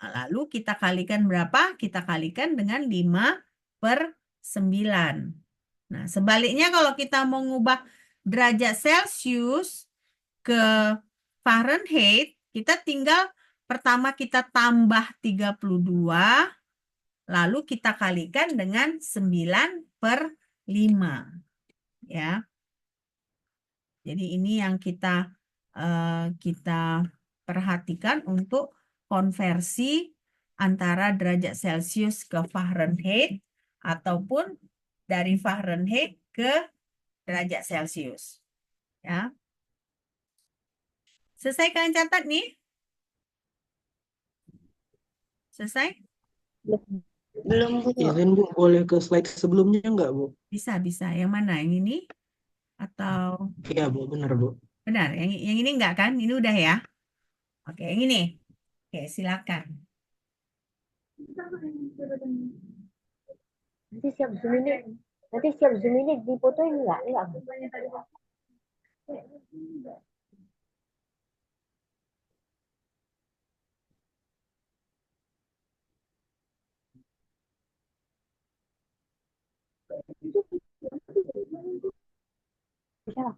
lalu kita kalikan berapa? Kita kalikan dengan 5/9. Nah, sebaliknya kalau kita mau ngubah derajat Celsius ke Fahrenheit, kita tinggal pertama kita tambah 32, lalu kita kalikan dengan 9/5. Ya. Jadi ini yang kita perhatikan untuk konversi antara derajat Celsius ke Fahrenheit ataupun dari Fahrenheit ke derajat Celsius. Ya. Selesai kalian catat nih? Selesai? Belum, Bu. Izin Bu, boleh ke slide sebelumnya nggak Bu? Bisa. Yang mana? Yang ini? Atau Iya Bu, benar Bu. benar? Yang ini enggak kan? Ini udah ya? Oke, yang ini. Oke, silakan. Nanti siap zoom ini difotoin enggak? Enggak, Bu. Bisa lah.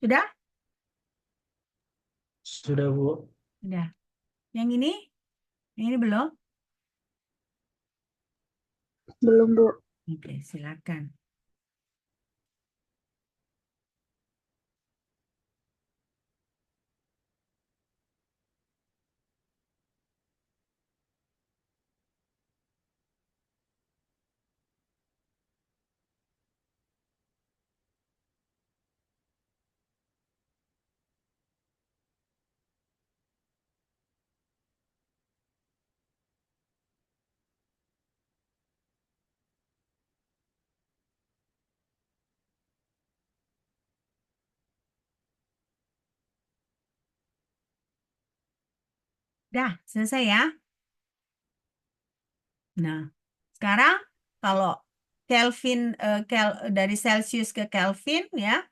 Sudah? Sudah Bu. Sudah. Yang ini? Yang ini belum? Belum, Bu. Oke, silakan. Dah, selesai ya. Nah, sekarang kalau Kelvin dari Celsius ke Kelvin ya,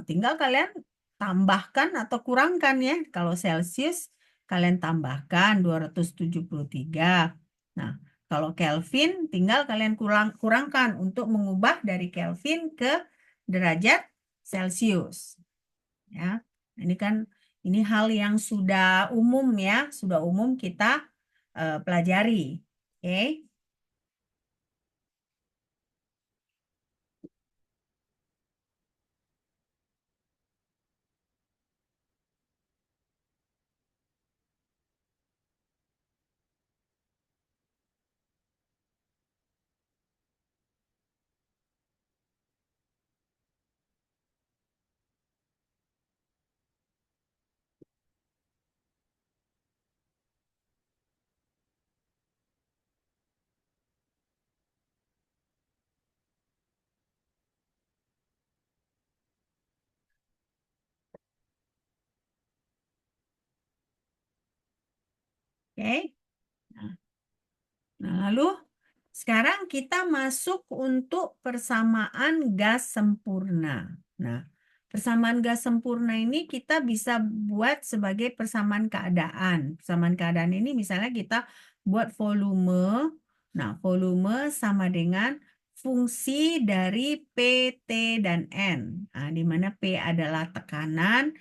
tinggal kalian tambahkan atau kurangkan ya. Kalau Celsius kalian tambahkan 273. Nah, kalau Kelvin tinggal kalian kurangkan untuk mengubah dari Kelvin ke derajat Celcius. Ya, ini kan ini hal yang sudah umum ya, sudah umum kita pelajari. Oke. Oke. Nah, lalu sekarang kita masuk untuk persamaan gas sempurna. Nah, persamaan gas sempurna ini kita bisa buat sebagai persamaan keadaan. Persamaan keadaan ini misalnya kita buat volume. Nah, volume sama dengan fungsi dari P, T, dan N. Nah, di mana P adalah tekanan,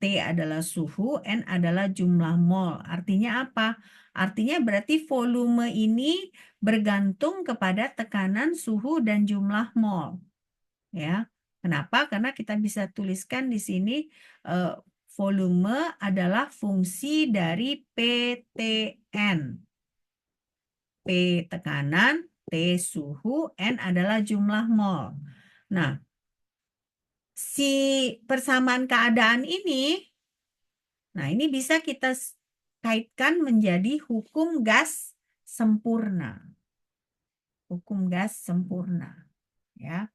T adalah suhu, N adalah jumlah mol. Artinya apa? Artinya berarti volume ini bergantung kepada tekanan, suhu, dan jumlah mol. Ya, kenapa? Karena kita bisa tuliskan di sini volume adalah fungsi dari PTN. P tekanan, T suhu, N adalah jumlah mol. Nah, si persamaan keadaan ini, nah ini bisa kita kaitkan menjadi hukum gas sempurna. Hukum gas sempurna. Ya.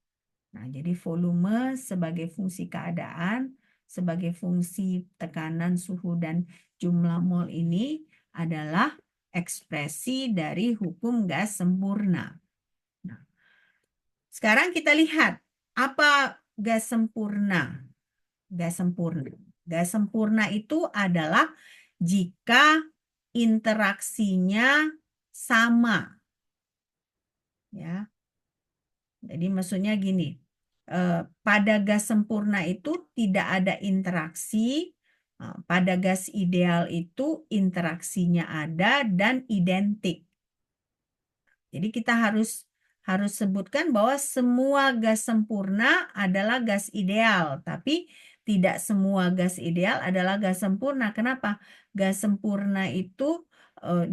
Nah, jadi volume sebagai fungsi keadaan, sebagai fungsi tekanan, suhu, dan jumlah mol ini adalah ekspresi dari hukum gas sempurna. Nah, sekarang kita lihat apa gas sempurna. Gas sempurna. Gas sempurna itu adalah jika interaksinya sama. Ya. Jadi maksudnya gini, pada gas sempurna itu tidak ada interaksi, pada gas ideal itu interaksinya ada dan identik. Jadi kita harus sebutkan bahwa semua gas sempurna adalah gas ideal, tapi tidak semua gas ideal adalah gas sempurna. Kenapa? Gas sempurna itu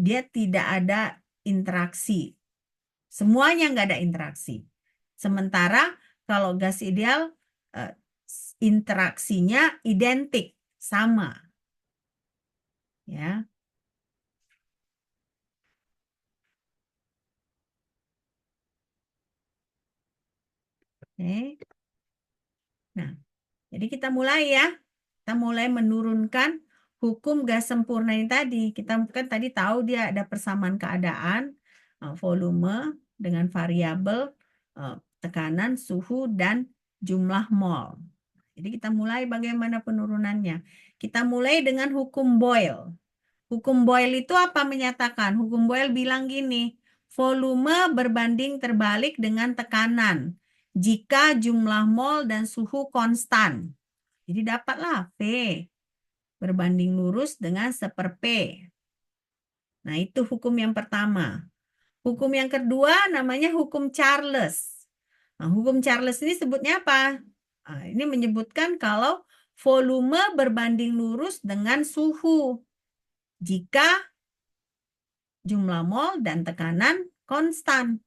dia tidak ada interaksi. Semuanya nggak ada interaksi. Sementara kalau gas ideal interaksinya identik, sama. Ya. Oke. Nah, jadi kita mulai ya. Kita mulai menurunkan hukum gas sempurna yang tadi. Kita kan tadi tahu dia ada persamaan keadaan, volume dengan variabel tekanan, suhu, dan jumlah mol. Jadi kita mulai bagaimana penurunannya. Kita mulai dengan hukum Boyle. Hukum Boyle itu apa menyatakan? Hukum Boyle bilang gini, volume berbanding terbalik dengan tekanan jika jumlah mol dan suhu konstan. Jadi dapatlah V berbanding lurus dengan 1/P. Nah, itu hukum yang pertama. Hukum yang kedua namanya hukum Charles. Nah, hukum Charles ini sebutnya apa? Nah, ini menyebutkan kalau volume berbanding lurus dengan suhu jika jumlah mol dan tekanan konstan.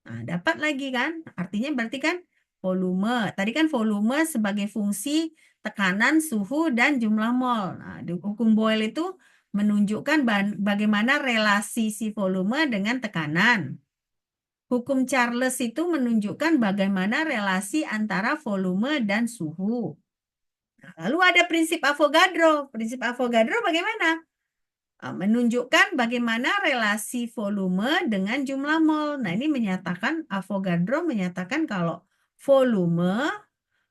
Nah, dapat lagi kan? Artinya berarti kan volume. Tadi kan volume sebagai fungsi tekanan, suhu, dan jumlah mol. Nah, di hukum Boyle itu menunjukkan bagaimana relasi si volume dengan tekanan. Hukum Charles itu menunjukkan bagaimana relasi antara volume dan suhu. Nah, lalu ada prinsip Avogadro. Prinsip Avogadro bagaimana? Menunjukkan bagaimana relasi volume dengan jumlah mol. Nah, ini menyatakan, Avogadro menyatakan kalau volume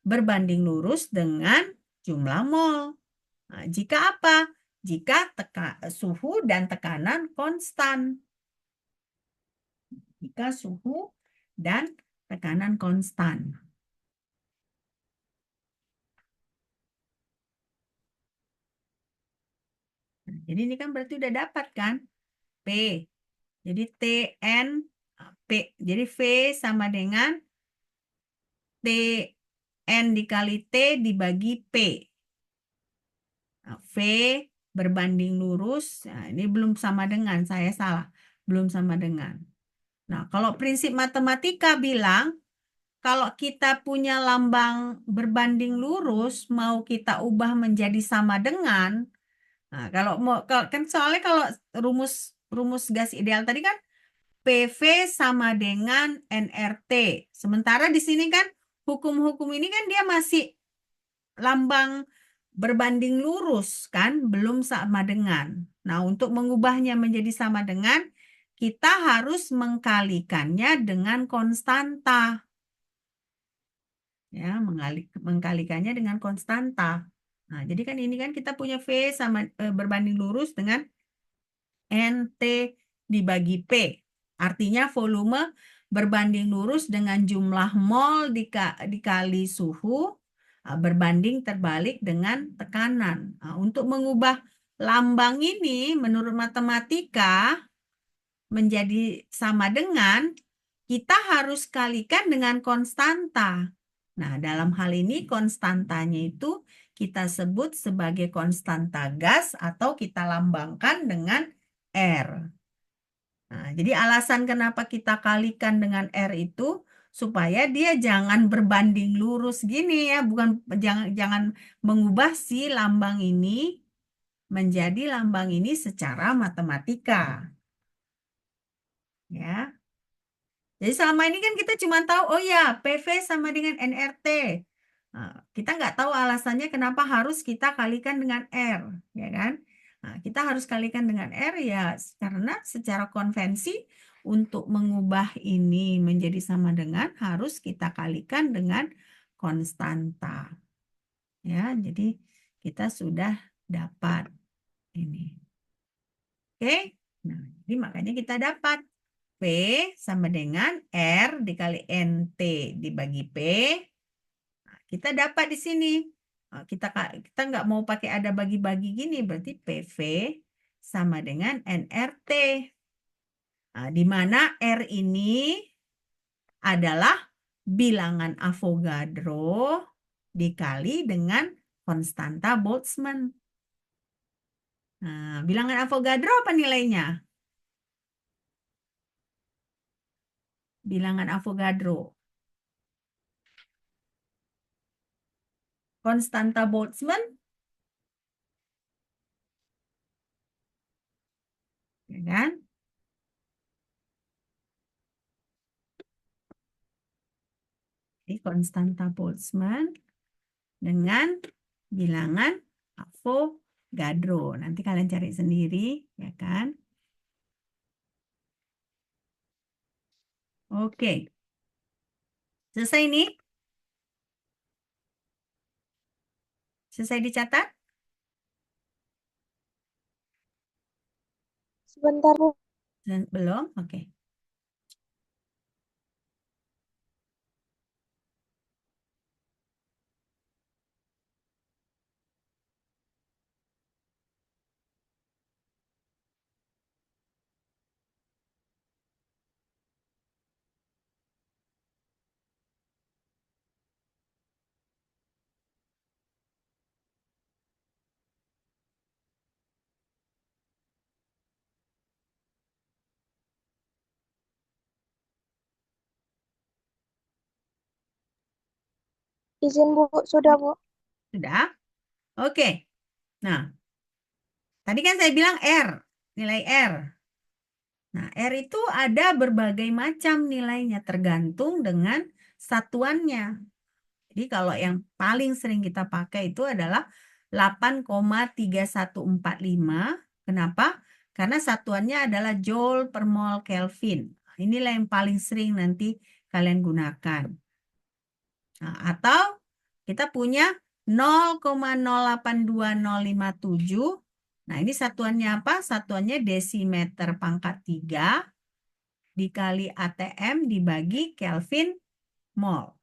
berbanding lurus dengan jumlah mol. Nah, jika apa? Jika suhu dan tekanan konstan. Jika suhu dan tekanan konstan. Nah, jadi ini kan berarti udah dapat kan? P. Jadi TN P. Jadi V sama dengan TN dikali T dibagi P. Nah, V berbanding lurus. Nah, ini belum sama dengan, saya salah. Belum sama dengan. Nah, kalau prinsip matematika bilang, kalau kita punya lambang berbanding lurus, mau kita ubah menjadi sama dengan, nah, kan soalnya kalau rumus gas ideal tadi kan PV sama dengan nRT. Sementara di sini kan hukum-hukum ini kan dia masih lambang berbanding lurus kan, belum sama dengan. Nah, untuk mengubahnya menjadi sama dengan, kita harus mengkalikannya dengan konstanta. Ya, mengkalikannya dengan konstanta. Nah, jadi kan ini kan kita punya V sama berbanding lurus dengan NT dibagi P. Artinya volume berbanding lurus dengan jumlah mol dikali suhu berbanding terbalik dengan tekanan. Nah, untuk mengubah lambang ini menurut matematika menjadi sama dengan, kita harus kalikan dengan konstanta. Nah, dalam hal ini konstantanya itu kita sebut sebagai konstanta gas atau kita lambangkan dengan R. Nah, jadi alasan kenapa kita kalikan dengan R itu supaya dia jangan berbanding lurus gini ya, jangan mengubah si lambang ini menjadi lambang ini secara matematika. Ya. Jadi selama ini kan kita cuma tahu, oh ya, PV sama dengan nRT. Nah, kita nggak tahu alasannya kenapa harus kita kalikan dengan R, ya kan? Nah, kita harus kalikan dengan R ya karena secara konvensi untuk mengubah ini menjadi sama dengan harus kita kalikan dengan konstanta. Ya, jadi kita sudah dapat ini. Oke? Nah, jadi makanya kita dapat P sama dengan R dikali NT dibagi P. Nah, kita dapat di sini. Nah, kita nggak mau pakai ada bagi-bagi gini, berarti PV sama dengan nRT. Nah, di mana R ini adalah bilangan Avogadro dikali dengan konstanta Boltzmann. Nah, bilangan Avogadro apa nilainya? Bilangan Avogadro. Konstanta Boltzmann. Ya kan? Jadi konstanta Boltzmann dengan bilangan Avogadro. Nanti kalian cari sendiri, ya kan? Oke. Selesai nih? Selesai dicatat? Sebentar, Bu. Belum? Oke. Izin, Bu. Sudah, Bu. Sudah? Oke. Nah, tadi kan saya bilang R, nilai R. Nah, R itu ada berbagai macam nilainya tergantung dengan satuannya. Jadi kalau yang paling sering kita pakai itu adalah 8,3145. Kenapa? Karena satuannya adalah Joule per mol Kelvin. Inilah yang paling sering nanti kalian gunakan. Nah, atau kita punya 0,082057. Nah, ini satuannya apa? Satuannya desimeter pangkat 3 dikali ATM dibagi Kelvin mol.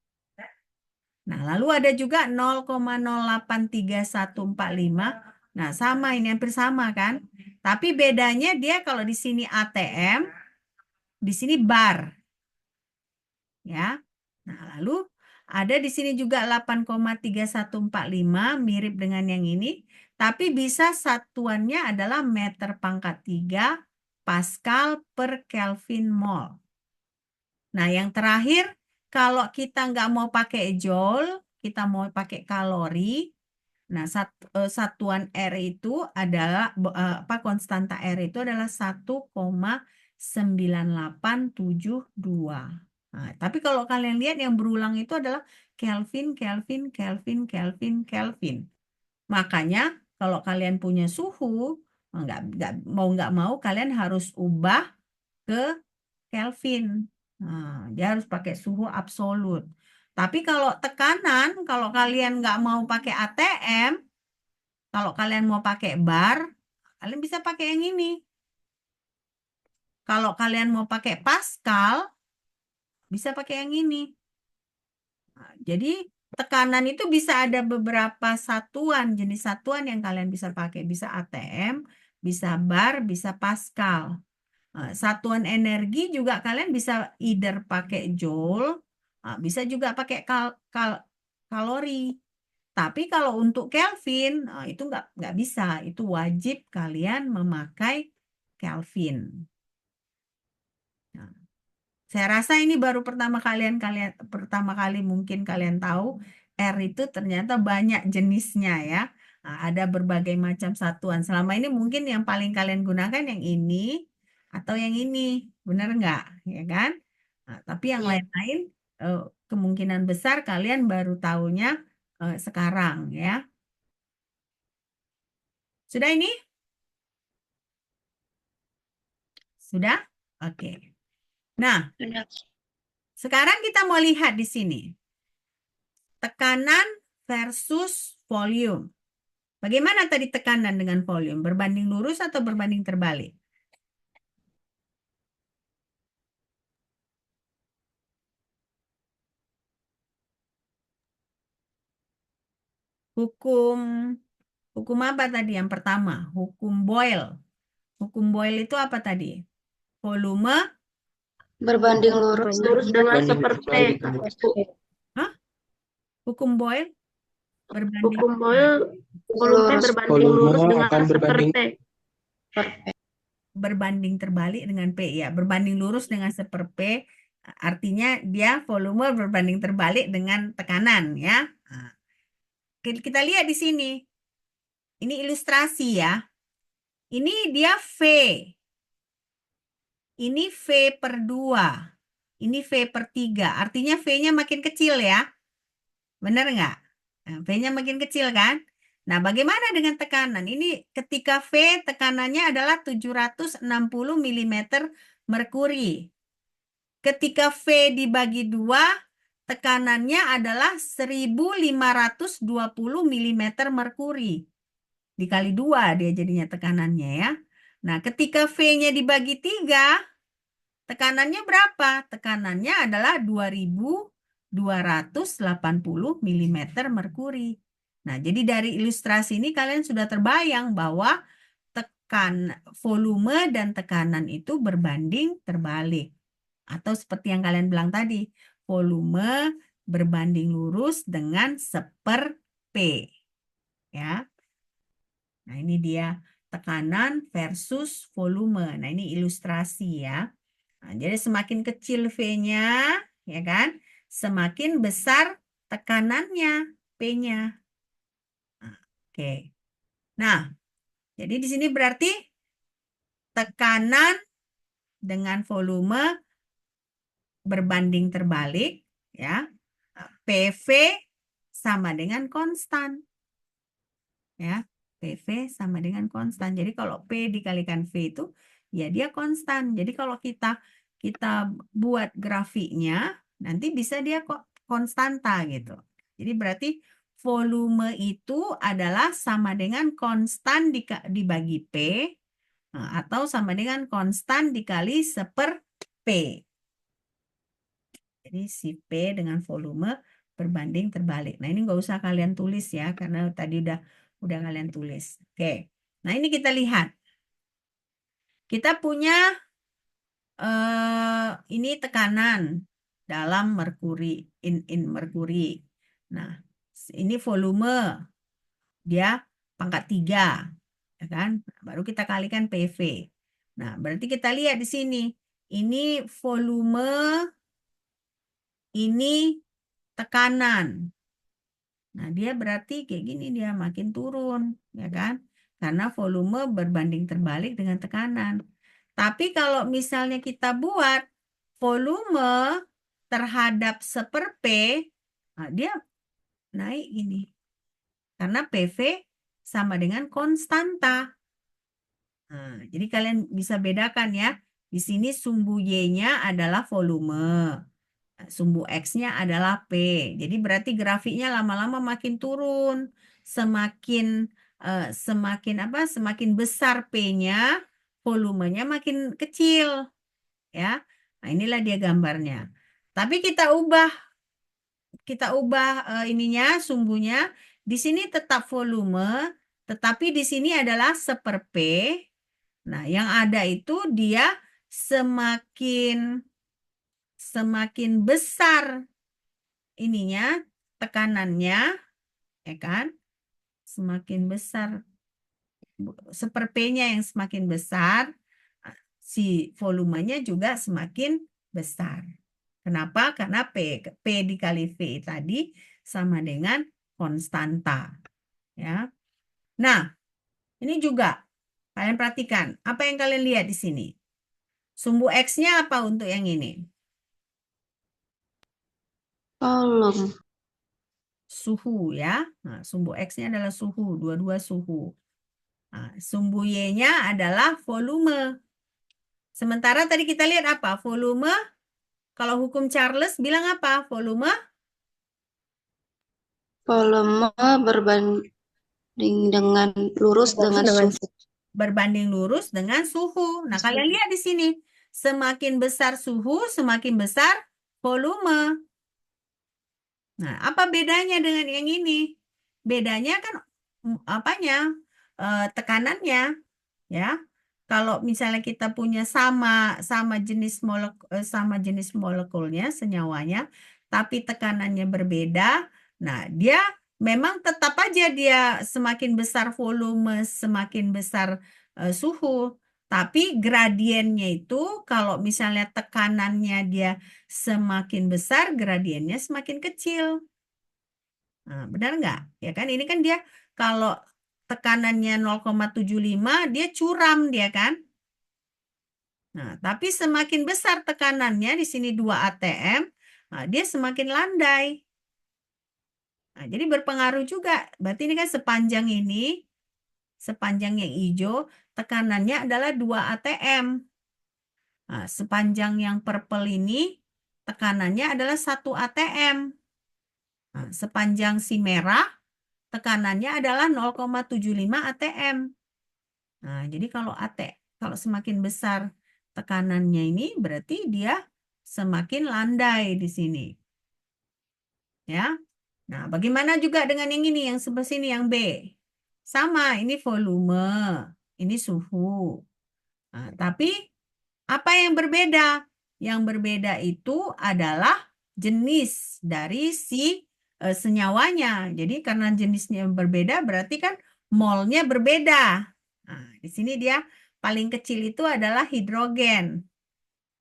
Nah, lalu ada juga 0,083145. Nah, sama, ini hampir sama kan? Tapi bedanya dia kalau di sini ATM, di sini bar. Ya. Nah, lalu ada di sini juga 8,3145, mirip dengan yang ini. Tapi bisa satuannya adalah meter pangkat 3 Pascal per Kelvin mol. Nah, yang terakhir, kalau kita nggak mau pakai joule, kita mau pakai kalori. Nah, satuan R itu adalah, konstanta R itu adalah 1,9872. Nah, tapi kalau kalian lihat yang berulang itu adalah Kelvin, Kelvin, Kelvin, Kelvin, Kelvin. Makanya kalau kalian punya suhu, nggak mau kalian harus ubah ke Kelvin. Nah, dia harus pakai suhu absolut. Tapi kalau tekanan, kalau kalian nggak mau pakai ATM, kalau kalian mau pakai bar, kalian bisa pakai yang ini. Kalau kalian mau pakai Pascal, bisa pakai yang ini. Nah, jadi tekanan itu bisa ada beberapa satuan, jenis satuan yang kalian bisa pakai. Bisa ATM, bisa bar, bisa Pascal. Satuan energi juga kalian bisa either pakai joule, bisa juga pakai kalori. Tapi kalau untuk Kelvin, itu nggak bisa. Itu wajib kalian memakai Kelvin. Nah, saya rasa ini baru pertama kali mungkin kalian tahu R itu ternyata banyak jenisnya ya. Nah, ada berbagai macam satuan. Selama ini mungkin yang paling kalian gunakan yang ini atau yang ini, benar nggak? Ya kan? Nah, tapi yang lain-lain kemungkinan besar kalian baru tahunya sekarang ya. Sudah ini? Sudah? Oke. Nah, Sudah. sekarang kita mau lihat di sini. Tekanan versus volume. Bagaimana tadi tekanan dengan volume? Berbanding lurus atau berbanding terbalik? Hukum apa tadi yang pertama? Hukum Boyle. Hukum Boyle itu apa tadi? Volume Berbanding lurus. Lurus dengan Banding seperti terbalik, Bu. Hah? Hukum Boyle berbanding hukum Boyle, volume Lurus. berbanding Volume lurus dengan akan berbanding- seperti. berbanding terbalik dengan P ya. Berbanding lurus dengan seper P artinya dia volume berbanding terbalik dengan tekanan ya. Nah, kita lihat di sini. Ini ilustrasi ya. Ini dia V. Ini V per 2. Ini V per 3. Artinya V-nya makin kecil ya. Benar nggak? Nah, V-nya makin kecil kan? Nah, bagaimana dengan tekanan? Ini ketika V tekanannya adalah 760 mm merkuri. Ketika V dibagi 2, tekanannya adalah 1520 mm merkuri. Dikali 2 dia jadinya tekanannya ya. Nah, ketika V-nya dibagi 3, tekanannya berapa? Tekanannya adalah 2280 mm merkuri. Nah, jadi dari ilustrasi ini kalian sudah terbayang bahwa volume dan tekanan itu berbanding terbalik. Atau seperti yang kalian bilang tadi, volume berbanding lurus dengan seper P. Ya. Nah, ini dia tekanan versus volume. Nah, ini ilustrasi ya. Nah, jadi semakin kecil V-nya, ya kan? Semakin besar tekanannya, P-nya. Nah, oke. Nah, jadi di sini berarti tekanan dengan volume berbanding terbalik, ya. PV sama dengan konstan. Ya, PV sama dengan konstan. Jadi kalau P dikalikan V itu, ya dia konstan. Jadi kalau kita buat grafiknya, nanti bisa dia kok konstanta gitu. Jadi berarti volume itu adalah sama dengan konstan dibagi P, atau sama dengan konstan dikali seper P. Jadi si P dengan volume berbanding terbalik. Nah, ini nggak usah kalian tulis ya, karena tadi udah kalian tulis. Oke. Nah, ini kita lihat. Kita punya ini tekanan dalam merkuri, in merkuri. Nah, ini volume, dia pangkat 3, ya kan? Baru kita kalikan PV. Nah, berarti kita lihat di sini. Ini volume, ini tekanan. Nah, dia berarti kayak gini, dia makin turun, ya kan? Karena volume berbanding terbalik dengan tekanan. Tapi kalau misalnya kita buat volume terhadap seper P, nah dia naik ini. Karena PV sama dengan konstanta. Nah, jadi kalian bisa bedakan ya. Di sini sumbu Y-nya adalah volume. Sumbu X-nya adalah P. Jadi berarti grafiknya lama-lama makin turun. Semakin besar P-nya, volumenya makin kecil. Ya. Nah, inilah dia gambarnya. Tapi kita ubah ininya, sumbunya. Di sini tetap volume, tetapi di sini adalah seper P. Nah, yang ada itu dia semakin besar ininya, tekanannya, ya kan? Semakin besar seper P-nya yang semakin besar, si volumenya juga semakin besar. Kenapa? Karena P dikali V tadi sama dengan konstanta. Ya. Nah, ini juga kalian perhatikan. Apa yang kalian lihat di sini? Sumbu X-nya apa untuk yang ini? Volume. Suhu ya. Nah, sumbu X-nya adalah suhu, dua-dua suhu. Nah, sumbu Y-nya adalah volume. Sementara tadi kita lihat apa? Volume, kalau hukum Charles bilang apa? Volume Berbanding dengan lurus dengan suhu. berbanding lurus dengan suhu. Nah, kalian lihat di sini. Semakin besar suhu, semakin besar volume. Nah, apa bedanya dengan yang ini? Bedanya kan apanya? Tekanannya, ya. Kalau misalnya kita punya sama jenis molekulnya, senyawanya, tapi tekanannya berbeda. Nah, dia memang tetap aja dia semakin besar volume, semakin besar suhu. Tapi gradiennya itu kalau misalnya tekanannya dia semakin besar, gradiennya semakin kecil. Nah, benar nggak? Ya kan ini kan dia kalau tekanannya 0,75 dia curam dia kan. Nah, tapi semakin besar tekanannya di sini 2 atm, nah, dia semakin landai. Nah, jadi berpengaruh juga. Berarti ini kan sepanjang yang hijau, tekanannya adalah 2 atm. Nah, sepanjang yang purple ini, tekanannya adalah 1 atm. Nah, sepanjang si merah, tekanannya adalah 0,75 atm. Nah, jadi kalau semakin besar tekanannya ini, berarti dia semakin landai di sini. Ya. Nah, bagaimana juga dengan yang ini, yang sebelah sini, yang B? Sama, ini volume, ini suhu. Nah, tapi apa yang berbeda? Yang berbeda itu adalah jenis dari si senyawanya. Jadi karena jenisnya berbeda, berarti kan molnya berbeda. Nah, di sini dia paling kecil itu adalah hidrogen.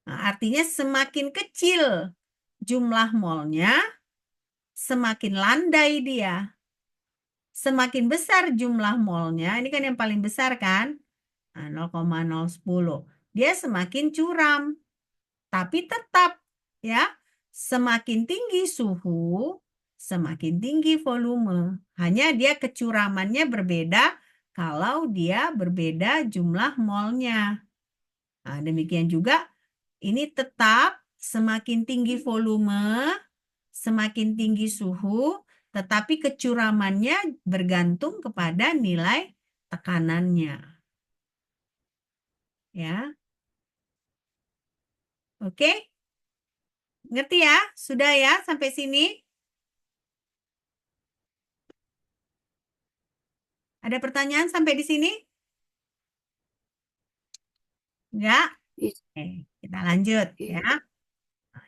Nah, artinya semakin kecil jumlah molnya, semakin landai dia. Semakin besar jumlah molnya, ini kan yang paling besar kan? Nah, 0,010. Dia semakin curam. Tapi tetap ya, semakin tinggi suhu, semakin tinggi volume. Hanya dia kecuramannya berbeda kalau dia berbeda jumlah molnya. Nah, demikian juga ini tetap semakin tinggi volume, semakin tinggi suhu, tetapi kecuramannya bergantung kepada nilai tekanannya. Ya. Oke? Ngerti ya? Sudah ya sampai sini? Ada pertanyaan sampai di sini? Enggak? Iya. Oke, kita lanjut Iya. ya. Nah,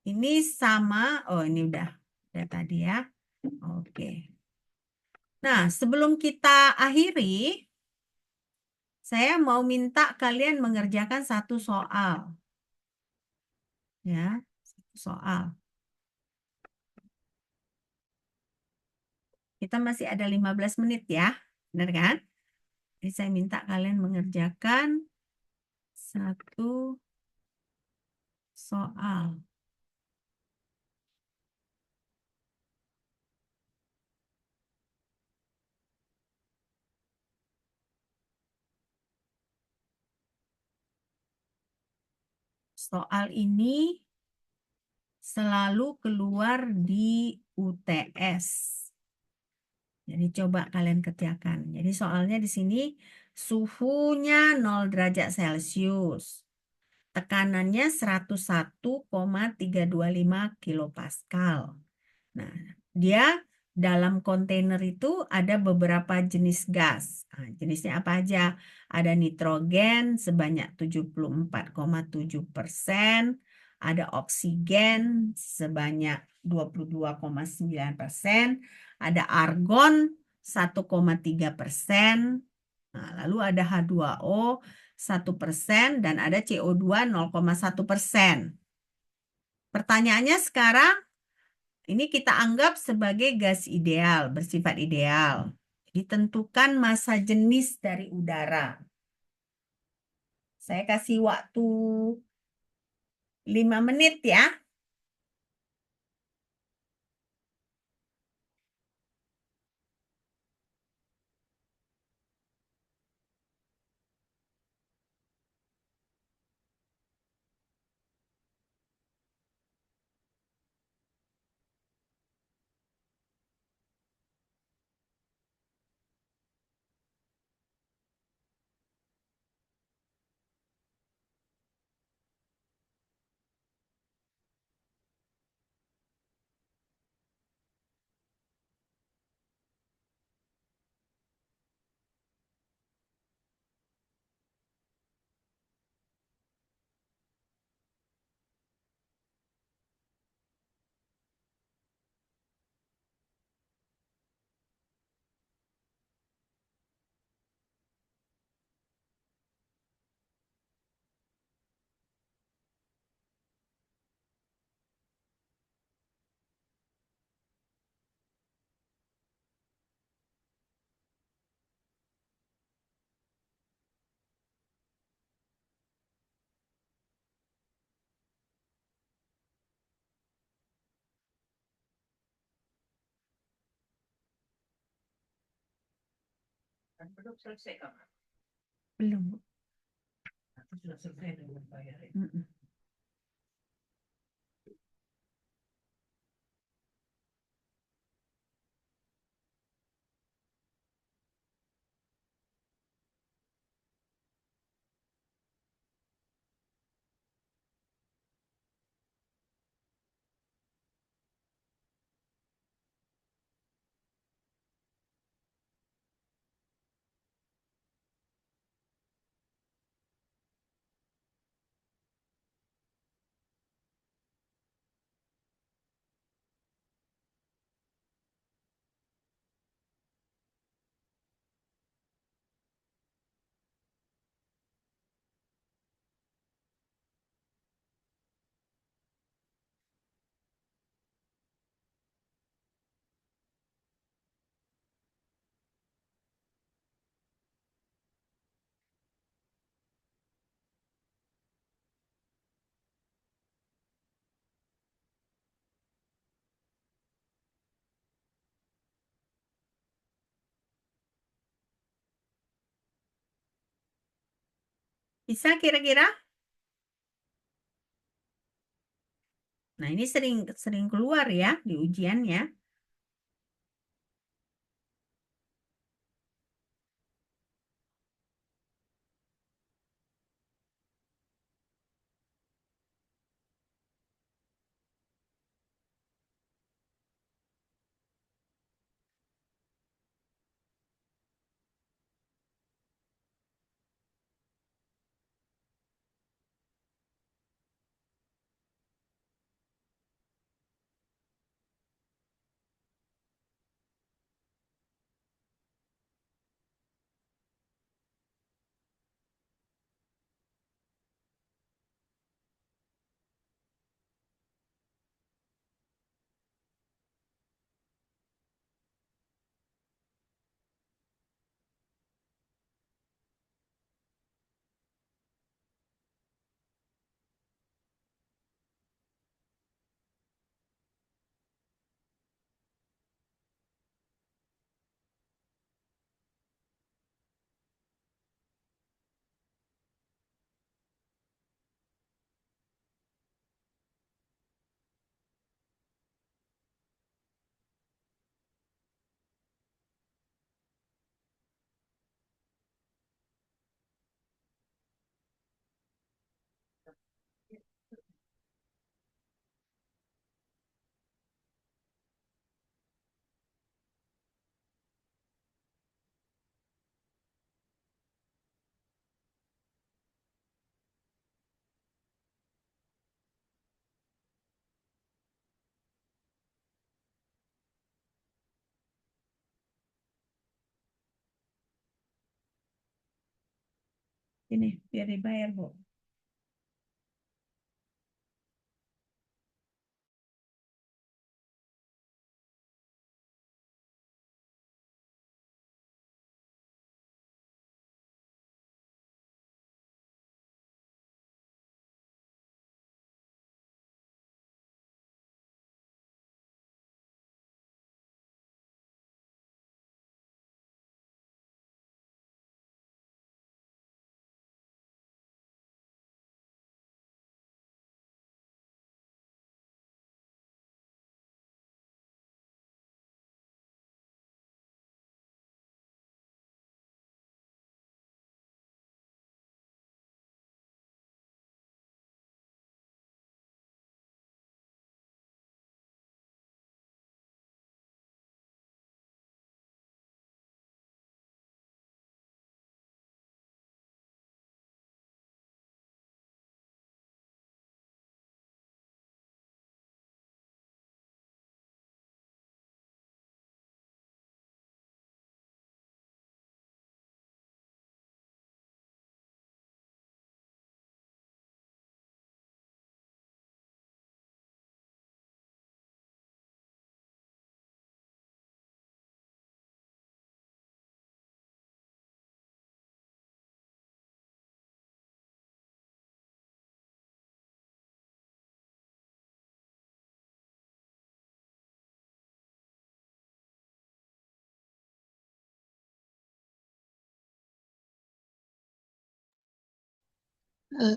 ini sama, oh ini udah tadi ya. Oke. Nah, sebelum kita akhiri, saya mau minta kalian mengerjakan satu soal. Ya, satu soal. Kita masih ada 15 menit ya. Benar kan? Jadi saya minta kalian mengerjakan satu soal. Soal ini selalu keluar di UTS. Jadi coba kalian kerjakan. Jadi soalnya di sini suhunya 0 derajat Celcius. Tekanannya 101,325 kilopascal. Nah, dia dalam kontainer itu ada beberapa jenis gas. Nah, jenisnya apa aja? Ada nitrogen sebanyak 74,7%, ada oksigen sebanyak 22,9%, ada argon 1,3%, nah, lalu ada H2O 1% dan ada CO2 0,1%. Pertanyaannya sekarang, ini kita anggap sebagai gas ideal, bersifat ideal. Ditentukan massa jenis dari udara. Saya kasih waktu 5 menit ya. Belum. Mm-mm. Bisa kira-kira? Nah, ini sering keluar ya di ujiannya. Ini biar dibayar, Bu.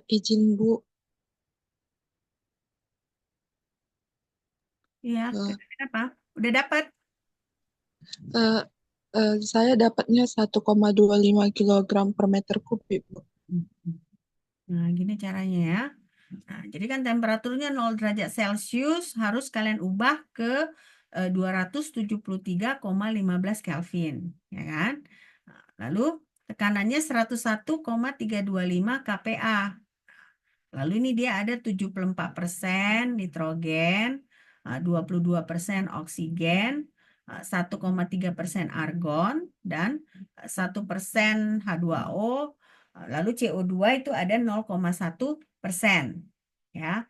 Izin Bu, Iya, Eh, kenapa? Udah dapat? eh, saya dapatnya 1,25 kilogram per meter kubik, Bu. Nah, gini caranya ya. Nah, jadi kan temperaturnya 0 derajat Celcius harus kalian ubah ke 273,15 Kelvin, ya kan? Nah, lalu tekanannya 101,325 kPa. Lalu ini dia ada 74% nitrogen, 22% oksigen, 1,3% argon, dan 1% H2O. Lalu CO2 itu ada 0,1%. Ya.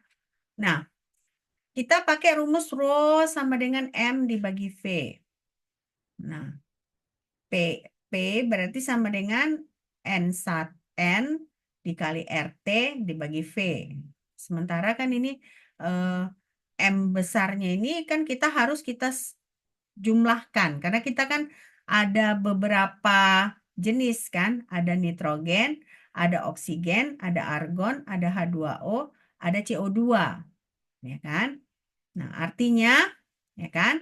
Nah, kita pakai rumus Rho sama dengan M dibagi V. Nah, P berarti sama dengan N dikali RT dibagi V. Sementara kan ini eh, M besarnya ini kan kita jumlahkan. Karena kita kan ada beberapa jenis kan. Ada nitrogen, ada oksigen, ada argon, ada H2O, ada CO2. Ya kan? Nah, artinya, ya kan,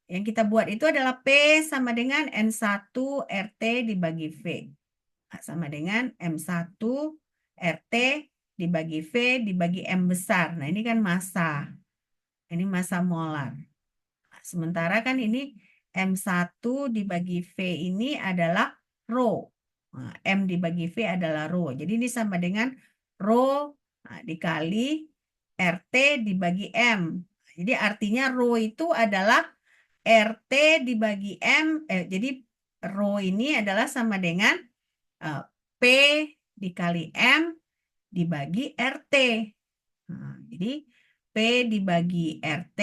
yang kita buat itu adalah P sama dengan N1 RT dibagi V. Nah, sama dengan M1 RT dibagi V dibagi M besar. Nah, ini kan massa. Ini massa molar. Nah, sementara kan ini M1 dibagi V ini adalah rho. Nah, M dibagi V adalah rho. Jadi ini sama dengan rho dikali RT dibagi M. Jadi artinya rho itu adalah RT dibagi M. Jadi rho ini adalah sama dengan P dikali M dibagi RT. Nah, jadi P dibagi RT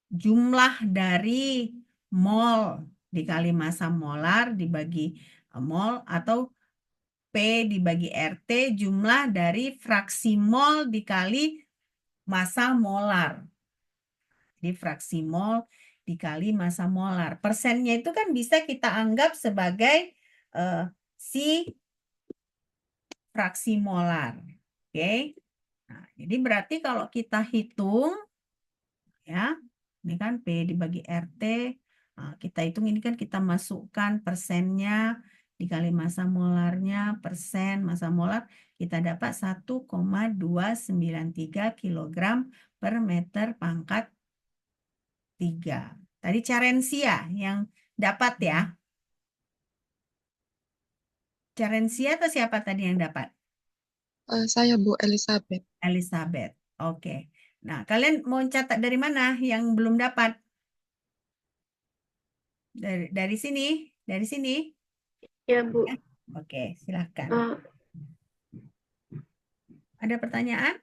jumlah dari mol dikali massa molar dibagi mol atau P dibagi RT jumlah dari fraksi mol dikali massa molar. Jadi fraksi mol dikali massa molar. Persennya itu kan bisa kita anggap sebagai si fraksi molar. Oke. Nah, jadi berarti kalau kita hitung ya, ini kan P dibagi RT, kita hitung ini kan kita masukkan persennya dikali massa molarnya, persen massa molar, kita dapat 1,293 kg per meter pangkat 3. Tadi Carensia yang dapat ya. Carensia atau siapa tadi yang dapat? Saya Bu Elizabeth. Elizabeth. Oke. Nah, kalian mau catat dari mana yang belum dapat? Dari sini, dari sini. Ya, Bu. Oke, silakan. Eh, Ada pertanyaan?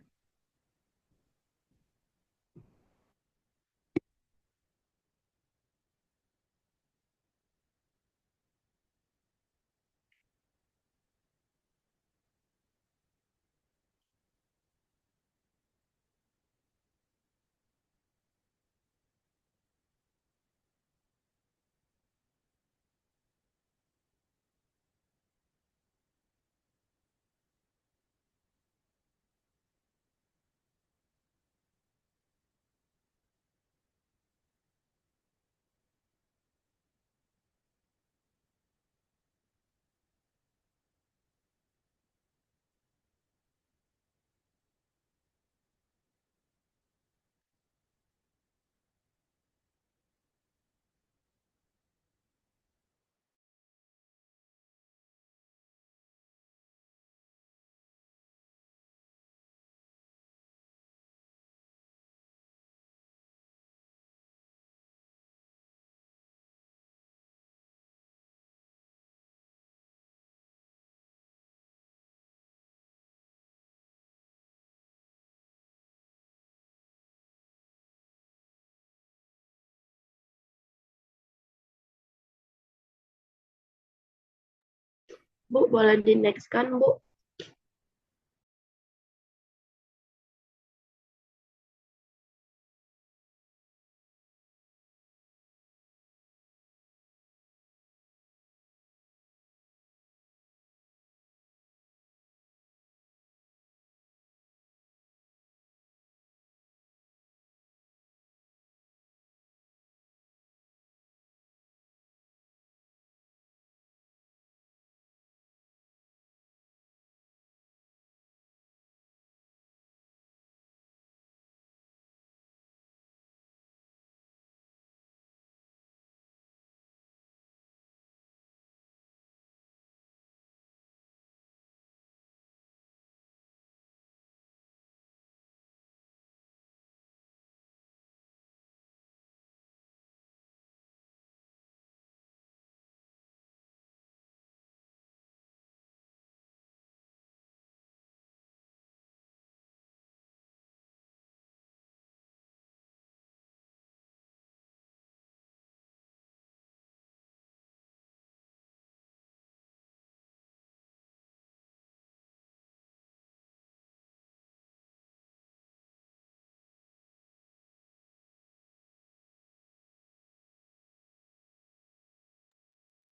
Bu, boleh di next kan, Bu?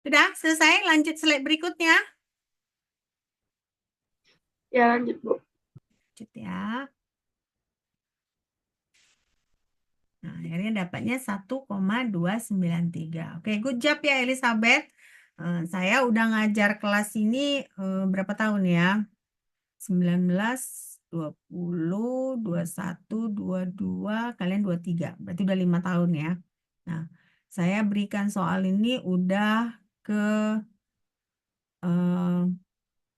Sudah selesai? Lanjut slide berikutnya. Ya, lanjut, Bu. Lanjut ya. Nah, akhirnya dapatnya 1,293. Oke, good job ya Elizabeth. Saya udah ngajar kelas ini berapa tahun ya? 19, 20, 21, 22, kalian 23. Berarti udah 5 tahun ya. Nah, saya berikan soal ini udah ke eh,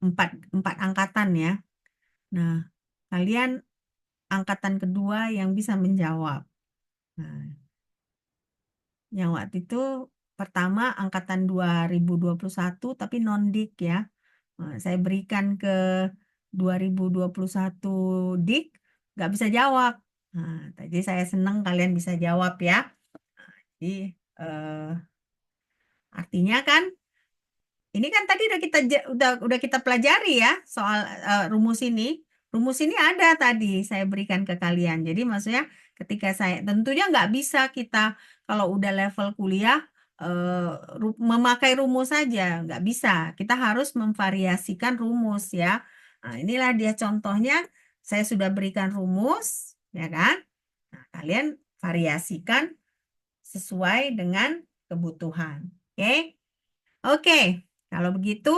4 angkatan ya. Nah, kalian angkatan kedua yang bisa menjawab. Nah, yang waktu itu pertama angkatan 2021 tapi non-dik ya. Saya berikan ke 2021 dik, nggak bisa jawab. Nah, tadi saya senang kalian bisa jawab ya. Jadi artinya kan ini kan tadi udah kita pelajari ya soal rumus ini. Rumus ini ada tadi saya berikan ke kalian. Jadi maksudnya ketika saya tentunya nggak bisa kita kalau udah level kuliah memakai rumus saja nggak bisa. Kita harus memvariasikan rumus ya. Nah, inilah dia contohnya. Saya sudah berikan rumus, ya kan? Nah, kalian variasikan sesuai dengan kebutuhan. Oke? Oke. Kalau begitu,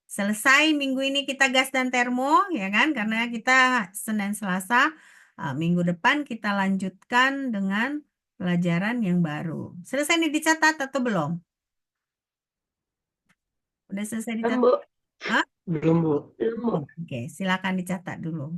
selesai minggu ini kita gas dan termo, ya kan? Karena kita Senin Selasa, minggu depan kita lanjutkan dengan pelajaran yang baru. Selesai nih dicatat atau belum? Udah selesai Belum, dicatat? Bu. Hah? Belum, Bu. Belum, Bu. Oke, silakan dicatat dulu.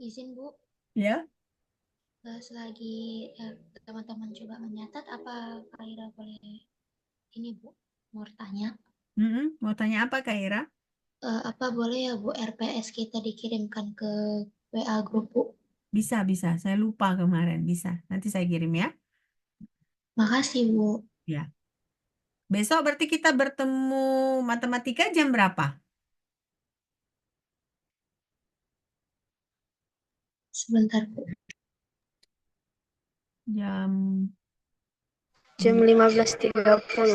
Izin Bu, Ya? selagi teman-teman coba menyatat, apa Kak Ira boleh ini Bu, mau tanya, Mau tanya apa Kak Ira? apa boleh ya Bu RPS kita dikirimkan ke WA grup Bu? Bisa, bisa. Saya lupa kemarin. Bisa. Nanti saya kirim ya. Makasih Bu. Ya. Besok berarti kita bertemu matematika jam berapa? Sebentar Bu. Jam Jam 15.30,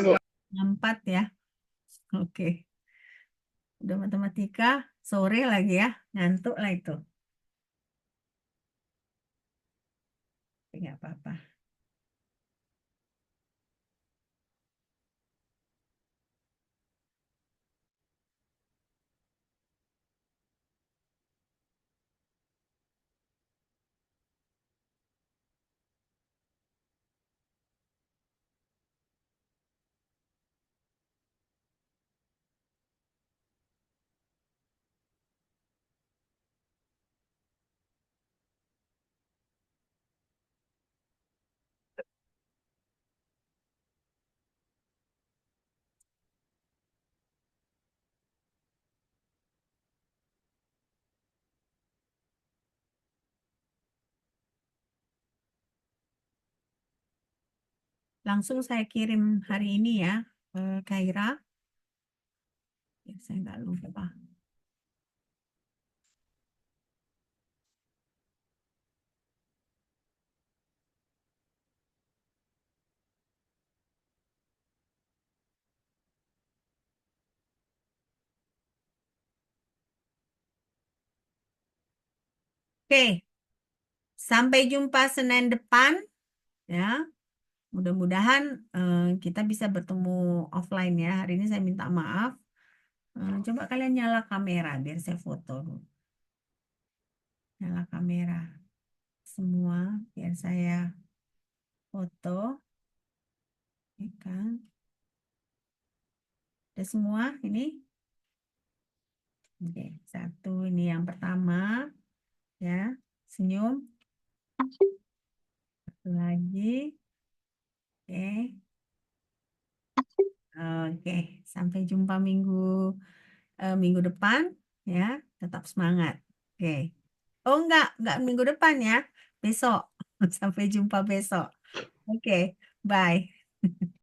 Bu. 4 ya. Oke. Udah matematika, sore lagi ya. Ngantuk lah itu. Tapi nggak apa-apa. Langsung saya kirim hari ini ya, Kaira. Ya, saya nggak lupa. Oke, sampai jumpa Senin depan ya. Mudah-mudahan kita bisa bertemu offline ya. Hari ini saya minta maaf. Coba kalian nyala kamera biar saya foto dulu. Nyala kamera semua biar saya foto. Ya kan? Udah semua ini? Oke, satu ini yang pertama ya. Senyum. Satu lagi. Oke. Oke, sampai jumpa minggu depan ya. Tetap semangat. Oke. Oh enggak minggu depan ya. Besok. Sampai jumpa besok. Oke, bye.